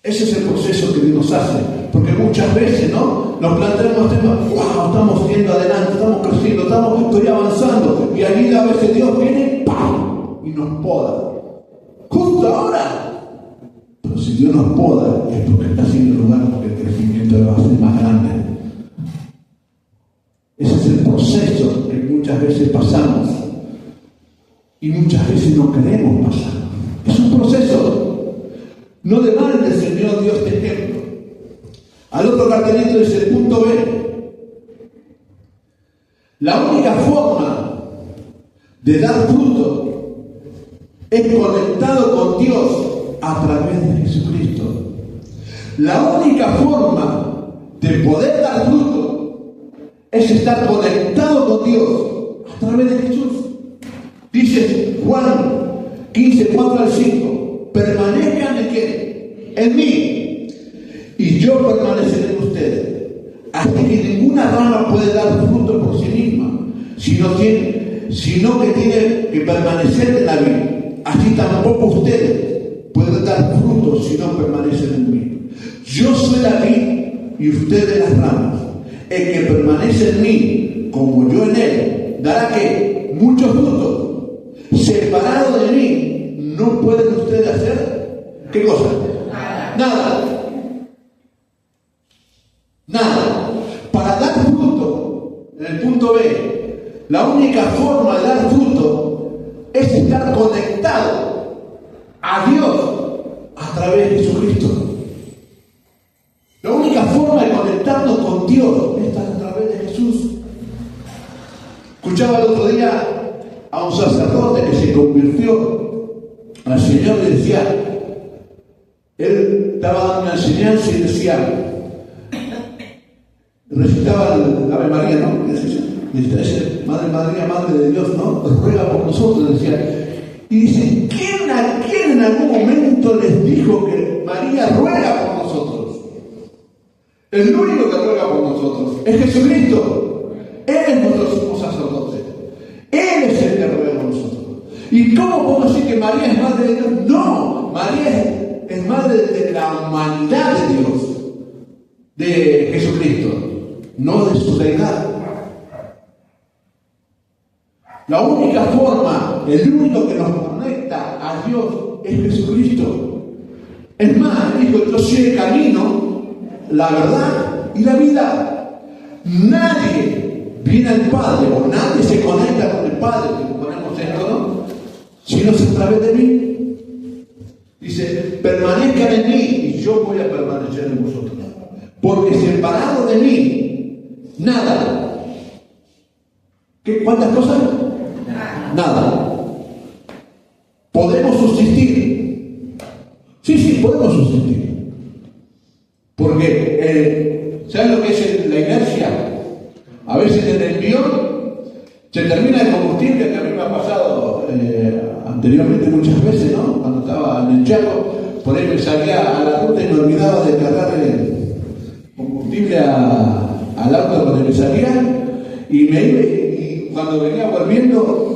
Ese es el proceso que Dios nos hace. Porque muchas veces, ¿no?, nos planteamos temas, ¡wow!, estamos yendo adelante, estamos creciendo, estoy avanzando. Y allí a veces Dios viene, ¡pam!, y nos poda. Justo ahora. Pero si Dios nos poda, es porque está haciendo lugar porque el crecimiento va a ser más grande. Ese es el proceso que muchas veces pasamos y muchas veces no queremos pasar. Es un proceso. No demande el Señor Dios de ejemplo. Al otro cartelito dice el punto B. La única forma de dar fruto es conectado con Dios a través de Jesucristo. La única forma de poder dar fruto es estar conectado con Dios a través de Jesús. Dice Juan 15, 4 al 5, permanezcan en ¿qué? En mí, y yo permaneceré en ustedes. Así que ninguna rama puede dar fruto por sí misma, sino que tiene que permanecer en la vid. Así tampoco ustedes pueden dar fruto si no permanecen en mí. Yo soy la vid y ustedes las ramas. El que permanece en mí, como yo en él, dará ¿qué? Muchos frutos. Separado de mí, no pueden ustedes hacer ¿qué cosa? Nada. Para dar fruto, en el punto B, la única forma de dar fruto es estar conectado a Dios a través de Jesucristo. La única forma de conectarnos con Dios es a través de Jesús. Escuchaba el otro día a un sacerdote que se convirtió al Señor y decía, él estaba dando una enseñanza y decía, recitaba el Ave María, ¿no? Y decía, Madre María, Madre de Dios, ¿no? Ruega por nosotros, decía. Y dice, ¿quién en algún momento les dijo que María ruega por nosotros? El único que ruega por nosotros es Jesucristo. Él es nuestro sumo sacerdote. Él es el que ruega por nosotros. ¿Y cómo podemos decir que María es madre de Dios? No, María es madre de la humanidad de Dios, de Jesucristo, no de su deidad. La única forma, el único que nos conecta a Dios es Jesucristo. Es más, dijo, yo soy el camino, la verdad y la vida. Nadie viene al Padre, o nadie se conecta con el Padre, que ponemos esto, ¿no?, si no es a través de mí. Dice, permanezcan en mí y yo voy a permanecer en vosotros. Porque separado de mí, nada. ¿Cuántas cosas? Nada. ¿Podemos subsistir? Sí, podemos subsistir. Porque, ¿saben lo que es la inercia? A veces en el guión se termina el combustible, que a mí me ha pasado anteriormente muchas veces, ¿no? Cuando estaba en el Chaco, por ahí me salía a la ruta y me olvidaba de cargar el combustible al auto donde me salía, y me iba, y cuando venía volviendo,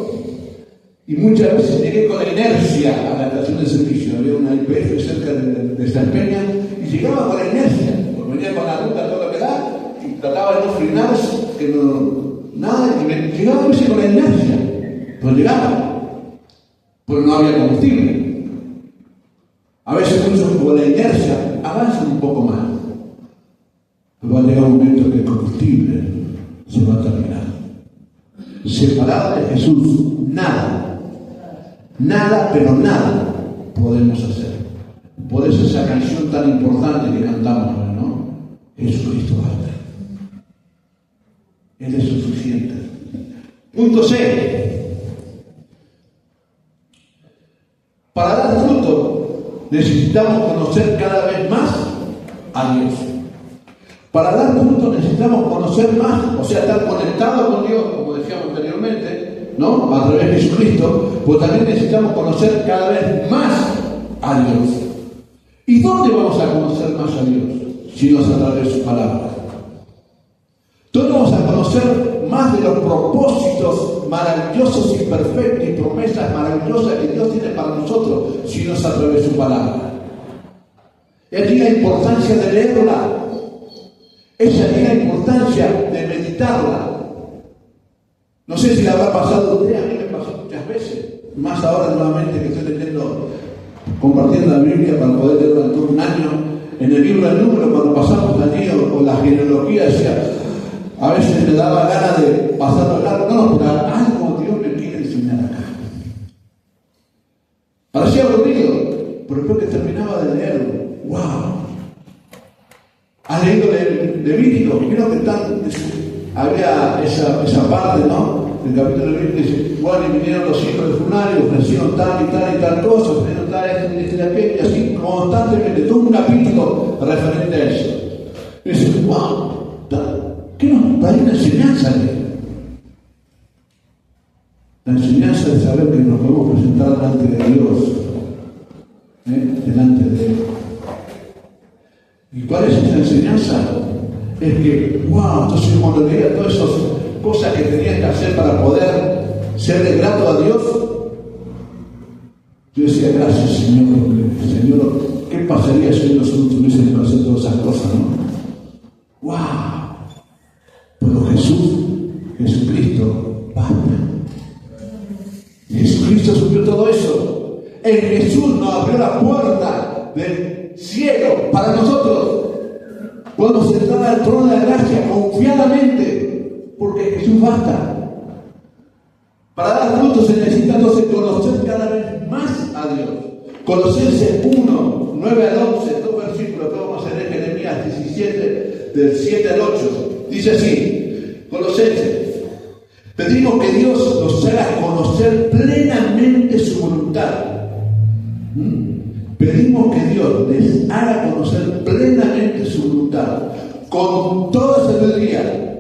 y muchas veces llegué con la inercia a la estación de servicio. Había una IPF cerca de Salpeña, y llegaba con la inercia, porque venía con la ruta todo lo que da, y trataba de no frenar, que nada, y me llegaba a veces con la inercia, pero llegaba, pues no había combustible. A veces incluso con la inercia avanzan un poco más, pero va a llegar un momento que el combustible se va a terminar. Separado de Jesús, nada, pero nada podemos hacer. Por eso esa canción tan importante que cantamos hoy, ¿no? Jesucristo basta. Él es suficiente. Punto C. Para dar fruto necesitamos conocer cada vez más a Dios. Para dar fruto necesitamos conocer más, o sea, estar conectados con Dios, como decíamos anteriormente, ¿no? A través de Jesucristo, pues también necesitamos conocer cada vez más a Dios. ¿Y dónde vamos a conocer más a Dios? Si no es a través de su palabra. ¿Dónde vamos a conocer más de los propósitos maravillosos y perfectos y promesas maravillosas que Dios tiene para nosotros, si no es a través de su palabra? Y aquí la importancia de leerla. Es aquí la importancia de meditarla. No sé si le habrá pasado a usted, a mí me pasó muchas veces, más ahora nuevamente que estoy leyendo, compartiendo la Biblia para poder leerla en todo un año. En el libro del número, cuando pasamos allí, o la genealogía, decía, a veces me daba ganas de pasarlo largo. No, pero algo Dios me quiere enseñar acá. Parecía aburrido, pero después que terminaba de leerlo, ¡wow! ¿Has leído Levítico? Creo que había esa parte, ¿no? El capítulo de Levítico dice, bueno, y vinieron los hijos del funerario, ofrecieron tal y tal cosa, ofrecieron tal y aquello, y así constantemente, todo un capítulo referente a eso. Y dice, wow, ¿qué nos da una enseñanza aquí? La enseñanza de saber que nos podemos presentar delante de Dios, delante de Él. ¿Y cuál es esa enseñanza? Es que, wow, entonces cuando leía todas esas cosas que tenías que hacer para poder serle grato a Dios, yo decía, gracias Señor, Señor, ¿qué pasaría si nosotros tuviésemos que hacer todas esas cosas, no? ¡Wow! Pero Jesucristo, basta. Jesucristo sufrió todo eso. En Jesús nos abrió la puerta del cielo para nosotros. Podemos entrar al trono de la gracia confiadamente, porque Jesús basta. Para dar frutos se necesita entonces conocer cada vez más a Dios. Colosenses 1, 9 al 11, dos versículos que vamos a leer, Jeremías 17, del 7 al 8. Dice así, Colosenses, pedimos que Dios nos haga conocer plenamente su voluntad. Pedimos que Dios les haga conocer plenamente su voluntad, con toda sabiduría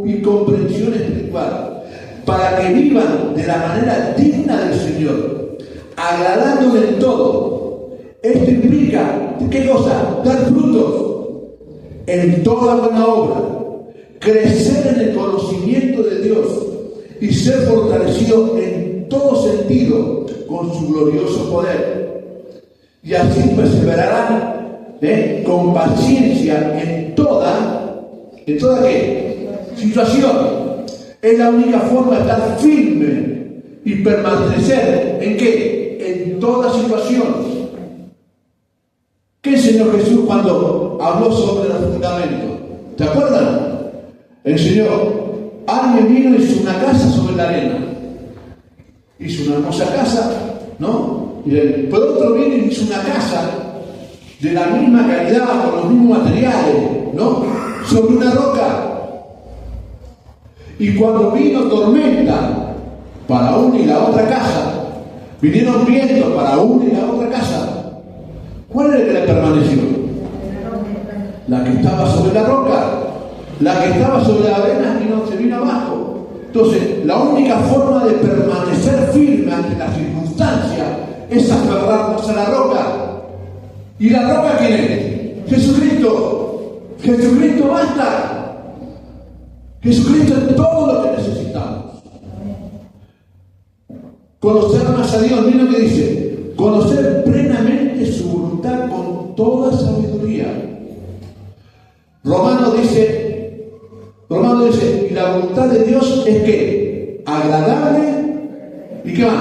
y comprensión espiritual, para que vivan de la manera digna del Señor, agradándole en todo. Esto implica, ¿qué cosa? Dar frutos en toda buena obra, crecer en el conocimiento de Dios y ser fortalecido en todo sentido con su glorioso poder. Y así perseverarán con paciencia en toda ¿qué? Situación. Es la única forma de estar firme y permanecer ¿en qué? En toda situación. ¿Qué enseñó Jesús cuando habló sobre los fundamentos? ¿Te acuerdan? Enseñó, alguien vino y hizo una casa sobre la arena. Hizo una hermosa casa, ¿no? Pero otro vino y hizo una casa de la misma calidad, con los mismos materiales, ¿no? Sobre una roca. Y cuando vino tormenta para una y la otra casa, vinieron vientos para una y la otra casa, ¿cuál era el que le permaneció? La que estaba sobre la roca. La que estaba sobre la arena y no se vino abajo. Entonces, la única forma de permanecer firme ante las circunstancias es aferrarnos a la roca. ¿Y la roca quién es? Jesucristo. Jesucristo basta. Jesucristo es todo lo que necesitamos. Conocer más a Dios, mira lo que dice, conocer plenamente su voluntad con toda sabiduría. Romano dice, y la voluntad de Dios es que agradable y qué más,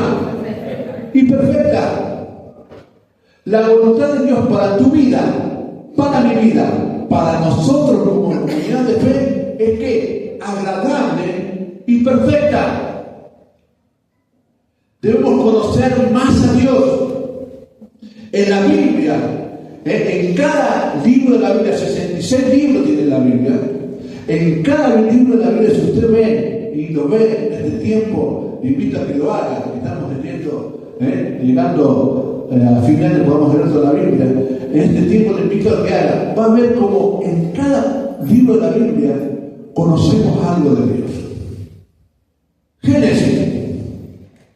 y perfecta. La voluntad de Dios para tu vida, para mi vida, para nosotros como comunidad de fe, es que agradable y perfecta. Debemos conocer más a Dios. En la Biblia, en cada libro de la Biblia, 66 libros tiene la Biblia. En cada libro de la Biblia, si usted ve y lo ve en este tiempo, le invito a que lo haga, que estamos leyendo, llegando a fin de año, podemos leer toda la Biblia. En este tiempo le invito a que haga. Va a ver como en cada libro de la Biblia conocemos algo de Dios. Génesis,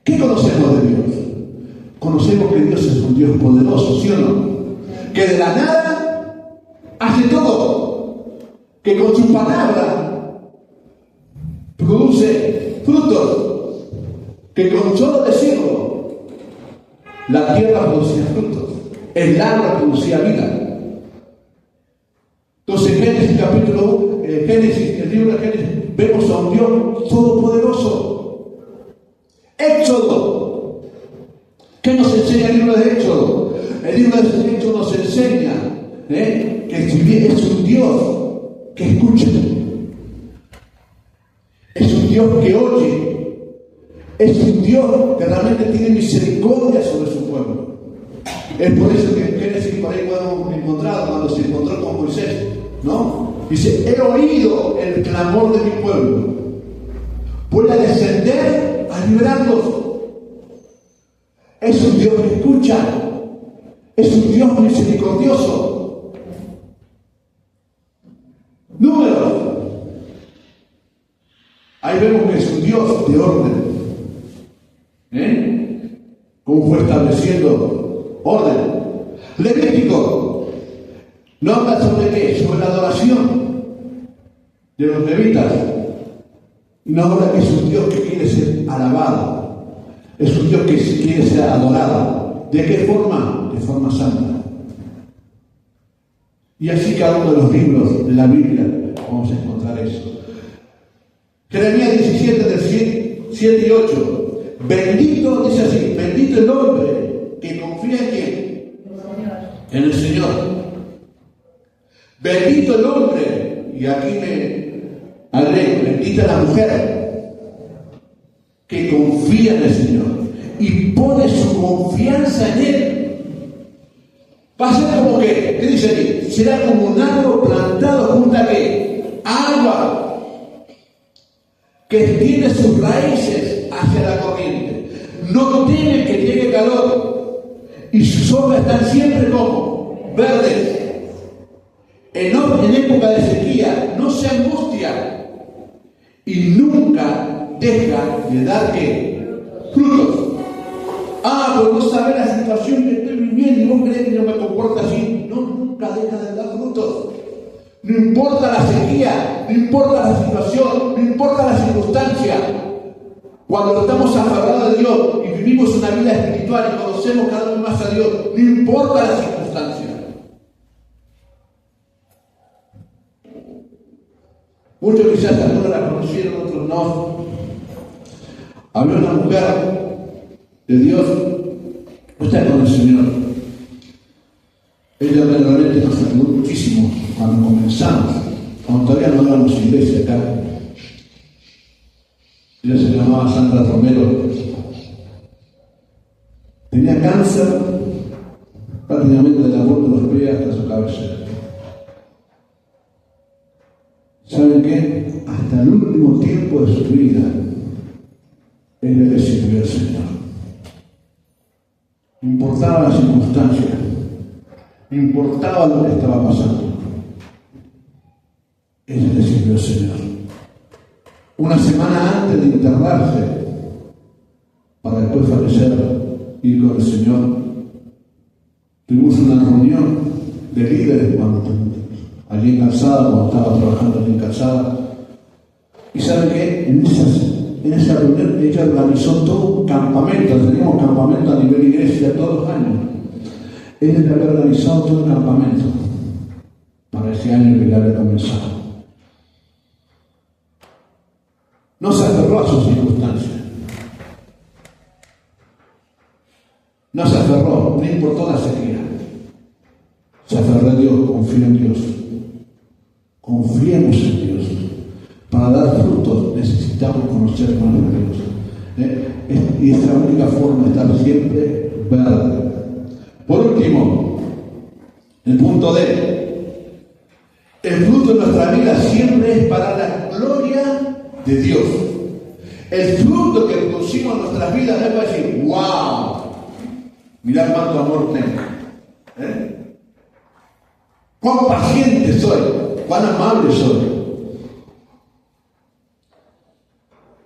¿qué conocemos de Dios? Conocemos que Dios es un Dios poderoso, ¿sí o no? Que de la nada hace todo. Que con su palabra produce frutos. Que con solo decirlo, la tierra producía frutos. El agua producía vida. Entonces, Génesis capítulo, el libro de Génesis, vemos a un Dios todopoderoso. Éxodo. ¿Qué nos enseña el libro de Éxodo? El libro de Éxodo nos enseña que si bien es un Dios que escucha, es un Dios que oye, es un Dios que realmente tiene misericordia sobre su pueblo. Es por eso que en Génesis por ahí podemos encontrar cuando se encontró con Moisés, ¿no? Dice, he oído el clamor de mi pueblo, voy a descender a liberarlos. Es un Dios que escucha, es un Dios misericordioso. Números. Ahí vemos que es un Dios de orden. ¿Cómo fue estableciendo orden? Levítico. ¿No habla sobre qué? Sobre la adoración de los levitas. Y no habla que es un Dios que quiere ser alabado. Es un Dios que quiere ser adorado. ¿De qué forma? De forma santa. Y así cada uno de los libros de la Biblia vamos a encontrar eso. Jeremías 17, del 7 y 8. Bendito, dice así, bendito el hombre que confía en quién. En el Señor. Bendito el hombre, y aquí me agrego, bendita la mujer que confía en el Señor y pone su confianza en Él. Va a ser como que, ¿qué dice aquí? Será como un árbol plantado junto a ¿qué? Agua, que tiene sus raíces hacia la corriente. No teme que llegue calor y sus hojas están siempre como verdes. En época de sequía no se angustia y nunca deja de dar ¿qué? Frutos. Pues no sabes la situación que estoy viviendo y vos crees que yo me comporto así. No, nunca deja de dar frutos. No importa la sequía, no importa la situación, no importa la circunstancia. Cuando estamos aferrados a Dios y vivimos una vida espiritual y conocemos cada vez más a Dios, no importa la circunstancia. Muchos quizás algunos la conocieron, otros no. Había una mujer de Dios, está con el Señor. Ella realmente nos ayudó muchísimo cuando comenzamos, cuando todavía no éramos iglesia acá. Ella se llamaba Sandra Romero. Tenía cáncer prácticamente de la punta de los pies hasta su cabeza. ¿Saben qué? Hasta el último tiempo de su vida, ella le sirvió al Señor. No importaba la circunstancia, no importaba lo que estaba pasando. Ella le sirvió al Señor. Una semana antes de enterrarse, para después fallecer, ir con el Señor, tuvimos una reunión de líderes allí en Calzada, cuando estaba trabajando allí en Calzada. Y ¿saben qué? En esa reunión ella organizó todo un campamento. Teníamos campamento a nivel iglesia todos los años. Ella le había organizado todo un campamento para ese año que ya había comenzado. No se aferró a sus circunstancias. No se aferró, no importó la sequía. Se aferró a Dios, confió en Dios. Confiemos en Dios. Para dar frutos necesitamos necesitamos conocer más a Dios. Y es la única forma de estar siempre verde. Por último, el punto D. El fruto de nuestra vida siempre es para la gloria de Dios. El fruto que producimos en nuestras vidas es para decir, ¡wow! Mirá cuánto amor tengo. Cuán paciente soy, cuán amable soy.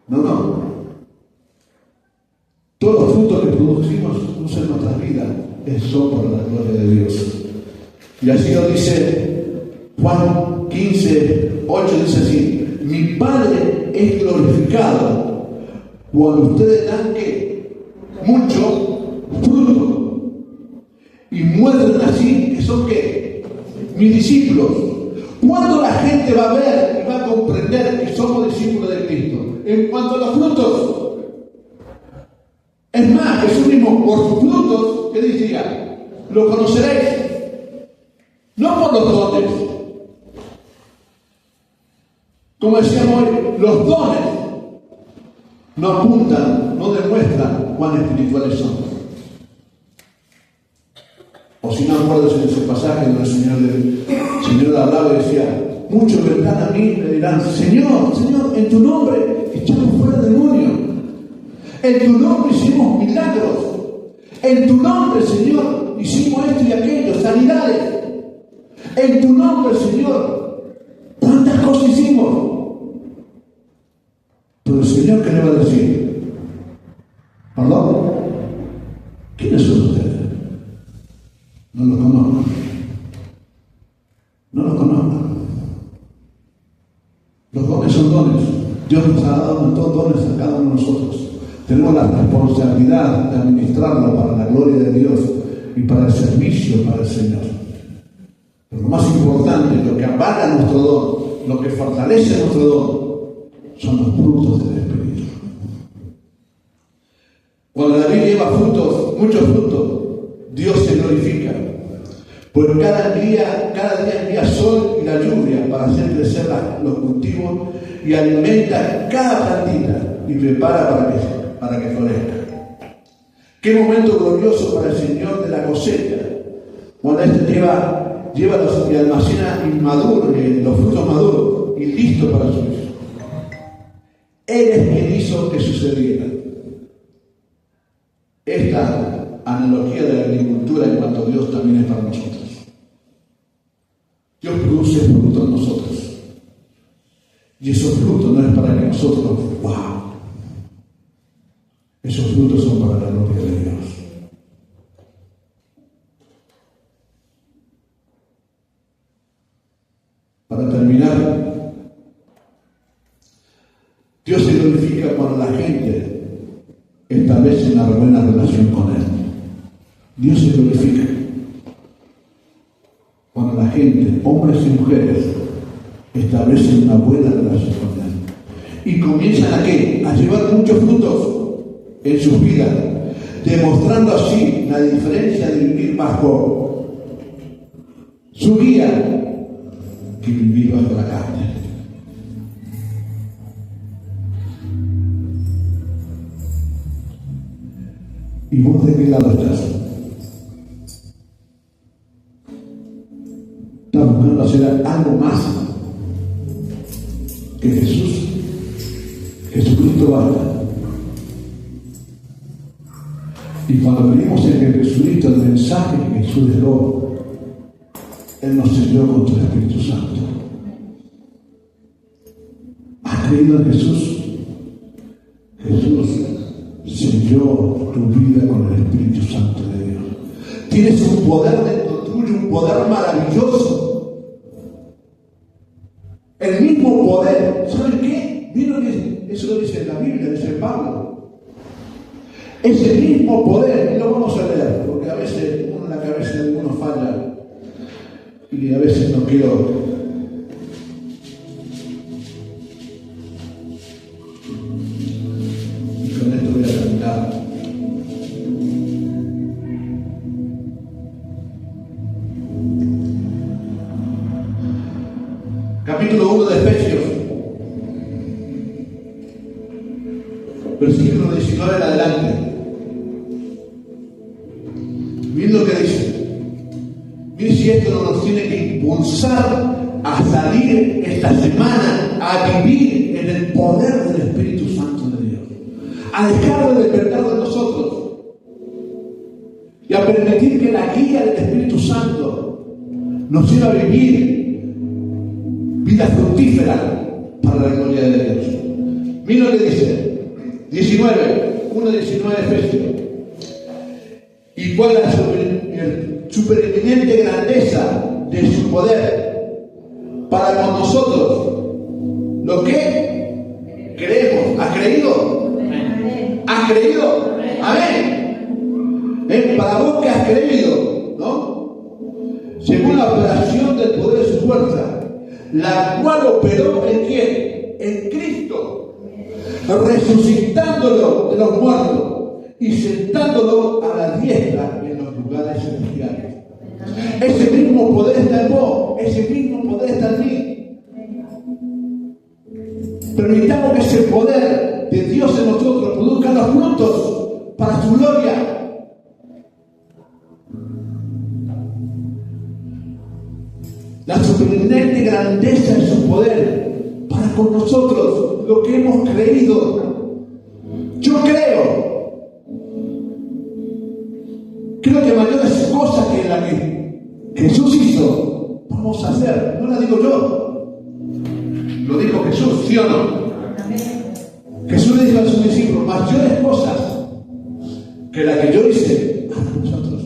No. Todos los frutos que producimos en nuestras vidas son por la gloria de Dios. Y así lo dice Juan 15, 8, dice así: mi Padre es glorificado cuando ustedes dan ¿qué? Mucho fruto. Y muestren así que son ¿qué? Mis discípulos. ¿Cuándo la gente va a ver y va a comprender que somos discípulos de Cristo? En cuanto a los frutos. Es más, Jesús mismo, por sus frutos, ¿qué decía? Lo conoceréis. No por los dones. Como decíamos hoy, los dones no apuntan, no demuestran cuán espirituales son. O si no acuerdas en ese pasaje donde el Señor hablaba y decía, muchos vendrán a mí y me dirán, Señor, Señor, en tu nombre echamos fuera demonios. En tu nombre hicimos milagros. En tu nombre, Señor, hicimos esto y aquello, sanidades. En tu nombre, Señor, ¿cuántas cosas hicimos? Pero el Señor, ¿qué le va a decir? ¿Perdón? ¿Quiénes son ustedes? No los conozco. No los conozco. Los dones son dones. Dios nos ha dado todos dones a cada uno de nosotros. Tenemos la responsabilidad de administrarlo para la gloria de Dios y para el servicio para el Señor. Pero lo más importante, lo que avala nuestro don, lo que fortalece nuestro don, son los frutos del Espíritu. Cuando David lleva frutos, muchos frutos, Dios se glorifica. Pues cada día envía sol y la lluvia para hacer crecer los cultivos y alimenta cada plantita y prepara para que florezca. Qué momento glorioso para el Señor de la cosecha, cuando este lleva los y almacena los frutos maduros y listos para su uso. Él es quien hizo que sucediera. Esta analogía de la agricultura en cuanto a Dios también es para nosotros. Dios produce frutos en nosotros. Y esos frutos no es para que nosotros, ¡wow! Esos frutos son para la gloria de Dios. Para terminar, Dios se glorifica cuando la gente establece una buena relación con Él. Dios se glorifica cuando la gente, hombres y mujeres, establecen una buena relación con Él. Y comienzan ¿a qué? A llevar muchos frutos en sus vidas, demostrando así la diferencia de vivir bajo su guía que vivir bajo la carne. ¿Y vos de qué lado estás? ¿Estás buscando hacer algo más que Jesús? Jesucristo basta. Y cuando venimos en Jesucristo, el mensaje que Jesús dejó, Él nos selló con su Espíritu Santo. ¿Has creído en Jesús? Jesús selló tu vida con el Espíritu Santo de Dios. Tienes un poder dentro tuyo, un poder maravilloso. El mismo poder. ¿Saben qué? Eso lo dice la Biblia, dice Pablo. Ese mismo poder, y lo vamos a leer, porque a veces en la cabeza de algunos falla y a veces no quiero. Y con esto voy a terminar. Capítulo 1 de Efesios. esta semana a vivir en el poder del Espíritu Santo de Dios, a dejar de depender de nosotros y a permitir que la guía del Espíritu Santo nos lleve a vivir vida fructífera para la gloria de Dios. Mira lo que dice 1:19 Efesios. Y cuál es la supereminente grandeza de su poder para con nosotros, lo que creemos. ¿Has creído? ¿Has creído? Amén. Para vos que has creído, ¿no? Según la operación del poder de su fuerza, la cual operó en quién? En Cristo, resucitándolo de los muertos y sentándolo a la diestra en los lugares celestiales. Ese mismo poder está en vos, ese mismo poder está en mí. Permitamos que ese poder de Dios en nosotros produzca los frutos para su gloria. La sorprendente grandeza de su poder para con nosotros, lo que hemos creído. Yo creo que mayores cosas que la que Jesús hizo, vamos a hacer. No la digo yo, lo dijo Jesús, ¿sí o no? Jesús le dijo a sus discípulos, mayores cosas que la que yo hice, a nosotros.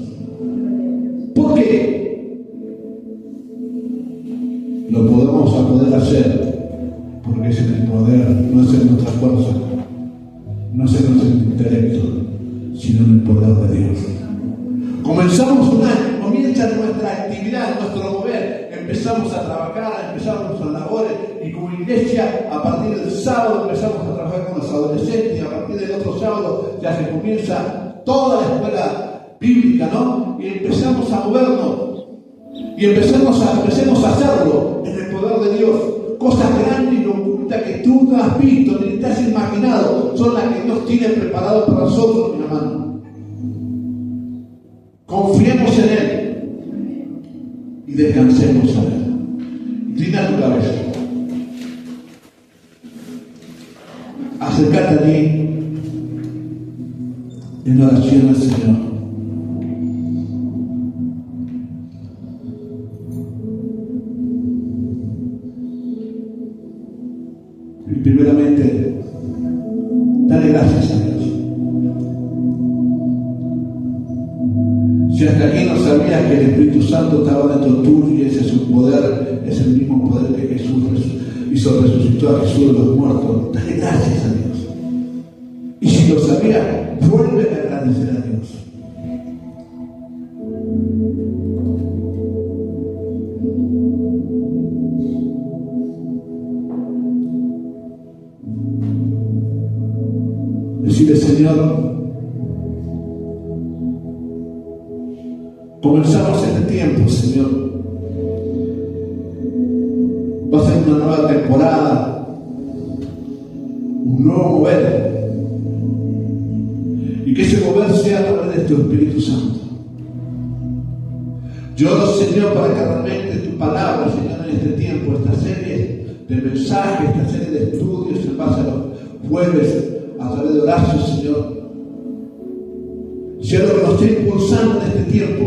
¿Por qué? Lo podemos a poder hacer porque es en el poder, no es en nuestra fuerza, no es en nuestro intelecto, sino en el poder de Dios. Comenzamos un año, comienza nuestra actividad, nuestro mover, empezamos a trabajar, empezamos a labores y como iglesia a partir del sábado empezamos a trabajar con los adolescentes y a partir del otro sábado ya se comienza toda la escuela bíblica, ¿no? Y empezamos a movernos y empecemos a hacerlo en el poder de Dios. Cosas grandes y ocultas que tú no has visto ni te has imaginado son las que Dios tiene preparado para nosotros, mi hermano. Confiemos en Él y descansemos en Él. Inclina tu cabeza. Acércate a mí en oración al Señor. Y primeramente, dale gracias a Dios. Si hasta aquí no sabías que el Espíritu Santo estaba dentro tuyo y ese es su poder, es el mismo poder que Jesús resucitó a Jesús de los muertos, dale gracias a Dios. Y si lo sabías, vuelve a agradecer a Dios. Decirle, Señor, comenzamos este tiempo, Señor. Va a ser una nueva temporada, un nuevo mover. Y que ese mover sea a través de tu Espíritu Santo. Yo oro, Señor, para que realmente tu palabra, Señor, en este tiempo, esta serie de mensajes, esta serie de estudios en base a los jueves, a través de Horacio, Señor, sea lo que nos esté impulsando en este tiempo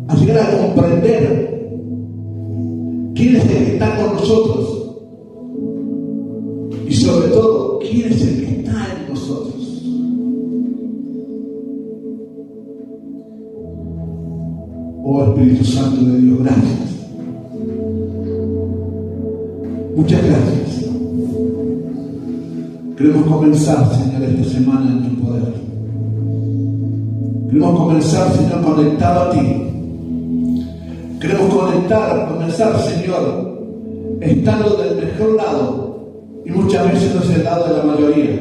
a llegar a comprender quién es el que está con nosotros y sobre todo quién es el que está en nosotros. Oh Espíritu Santo de Dios, gracias. Muchas gracias. Queremos comenzar, Señor, esta semana en tu poder. Queremos comenzar, Señor, conectado a ti. Queremos comenzar, Señor, estando del mejor lado y muchas veces no es el lado de la mayoría,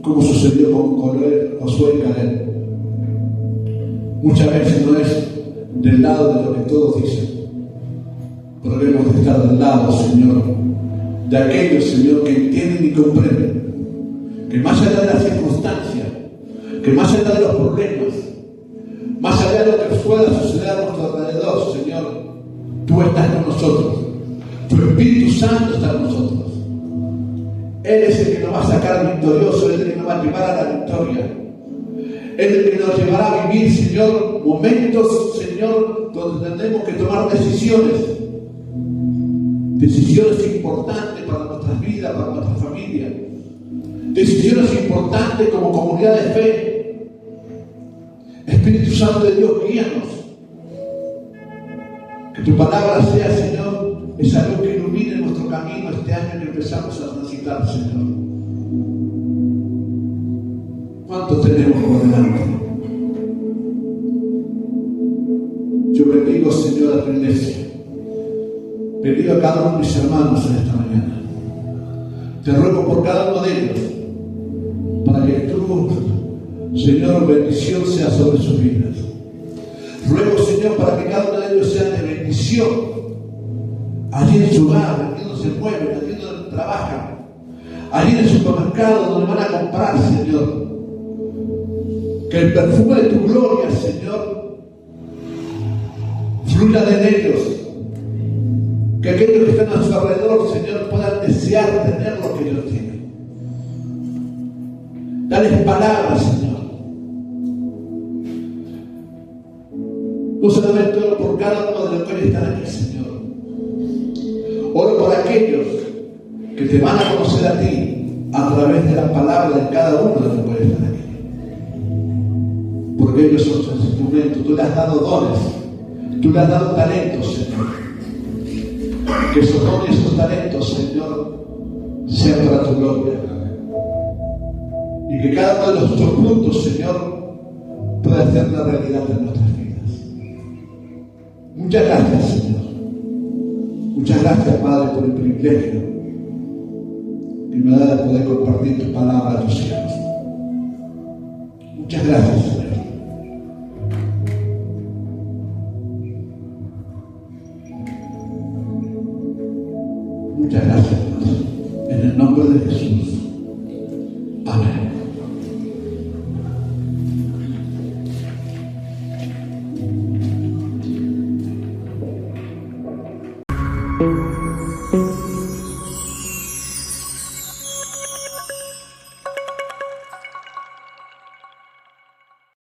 como sucedió con Josué y Caleb. Muchas veces no es del lado de lo que todos dicen, pero debemos de estar del lado, Señor, de aquellos, Señor, que entienden y comprenden que más allá de las circunstancias, que más allá de los problemas, más allá de lo que pueda suceder a nuestro alrededor, Señor, tú estás con nosotros Tu Espíritu Santo está en nosotros. Él es el que nos va a sacar victorioso, Él es el que nos va a llevar a la victoria. Él es el que nos llevará a vivir, Señor, momentos, Señor, donde tendremos que tomar decisiones. Decisiones importantes para nuestras vidas, para nuestra familia. Decisiones importantes como comunidad de fe. Espíritu Santo de Dios, guíanos. Que tu palabra sea, Señor, esa luz que ilumine nuestro camino este año que empezamos a transitar, Señor. ¿Cuánto tenemos por delante? Yo bendigo, Señor, a tu iglesia. Bendigo a cada uno de mis hermanos en esta mañana. Te ruego por cada uno de ellos, para que tu, Señor, bendición sea sobre sus vidas. Ruego, Señor, para que cada uno de ellos sea de bendición allí en su hogar, allí donde se mueven, allí donde trabajan, allí en el supermercado donde van a comprar, Señor. Que el perfume de tu gloria, Señor, fluya de ellos. Que aquellos que están a su alrededor, Señor, puedan desear tener lo que ellos tienen. Dales palabras, Señor. No solamente oro por cada uno de los que están aquí, Señor. Oro por aquellos que te van a conocer a ti a través de la palabra de cada uno de los que están aquí. Porque ellos son tus instrumentos. Tú le has dado dones. Tú le has dado talentos, Señor. Que esos dones y esos talentos, Señor, sean para tu gloria. Y que cada uno de nuestros frutos, Señor, pueda hacer la realidad en nuestras vidas. Muchas gracias, Señor. Muchas gracias, Padre, por el privilegio que me da de poder compartir tu palabra a tus hijos. Muchas gracias, Señor. Muchas gracias, Padre. En el nombre de Jesús.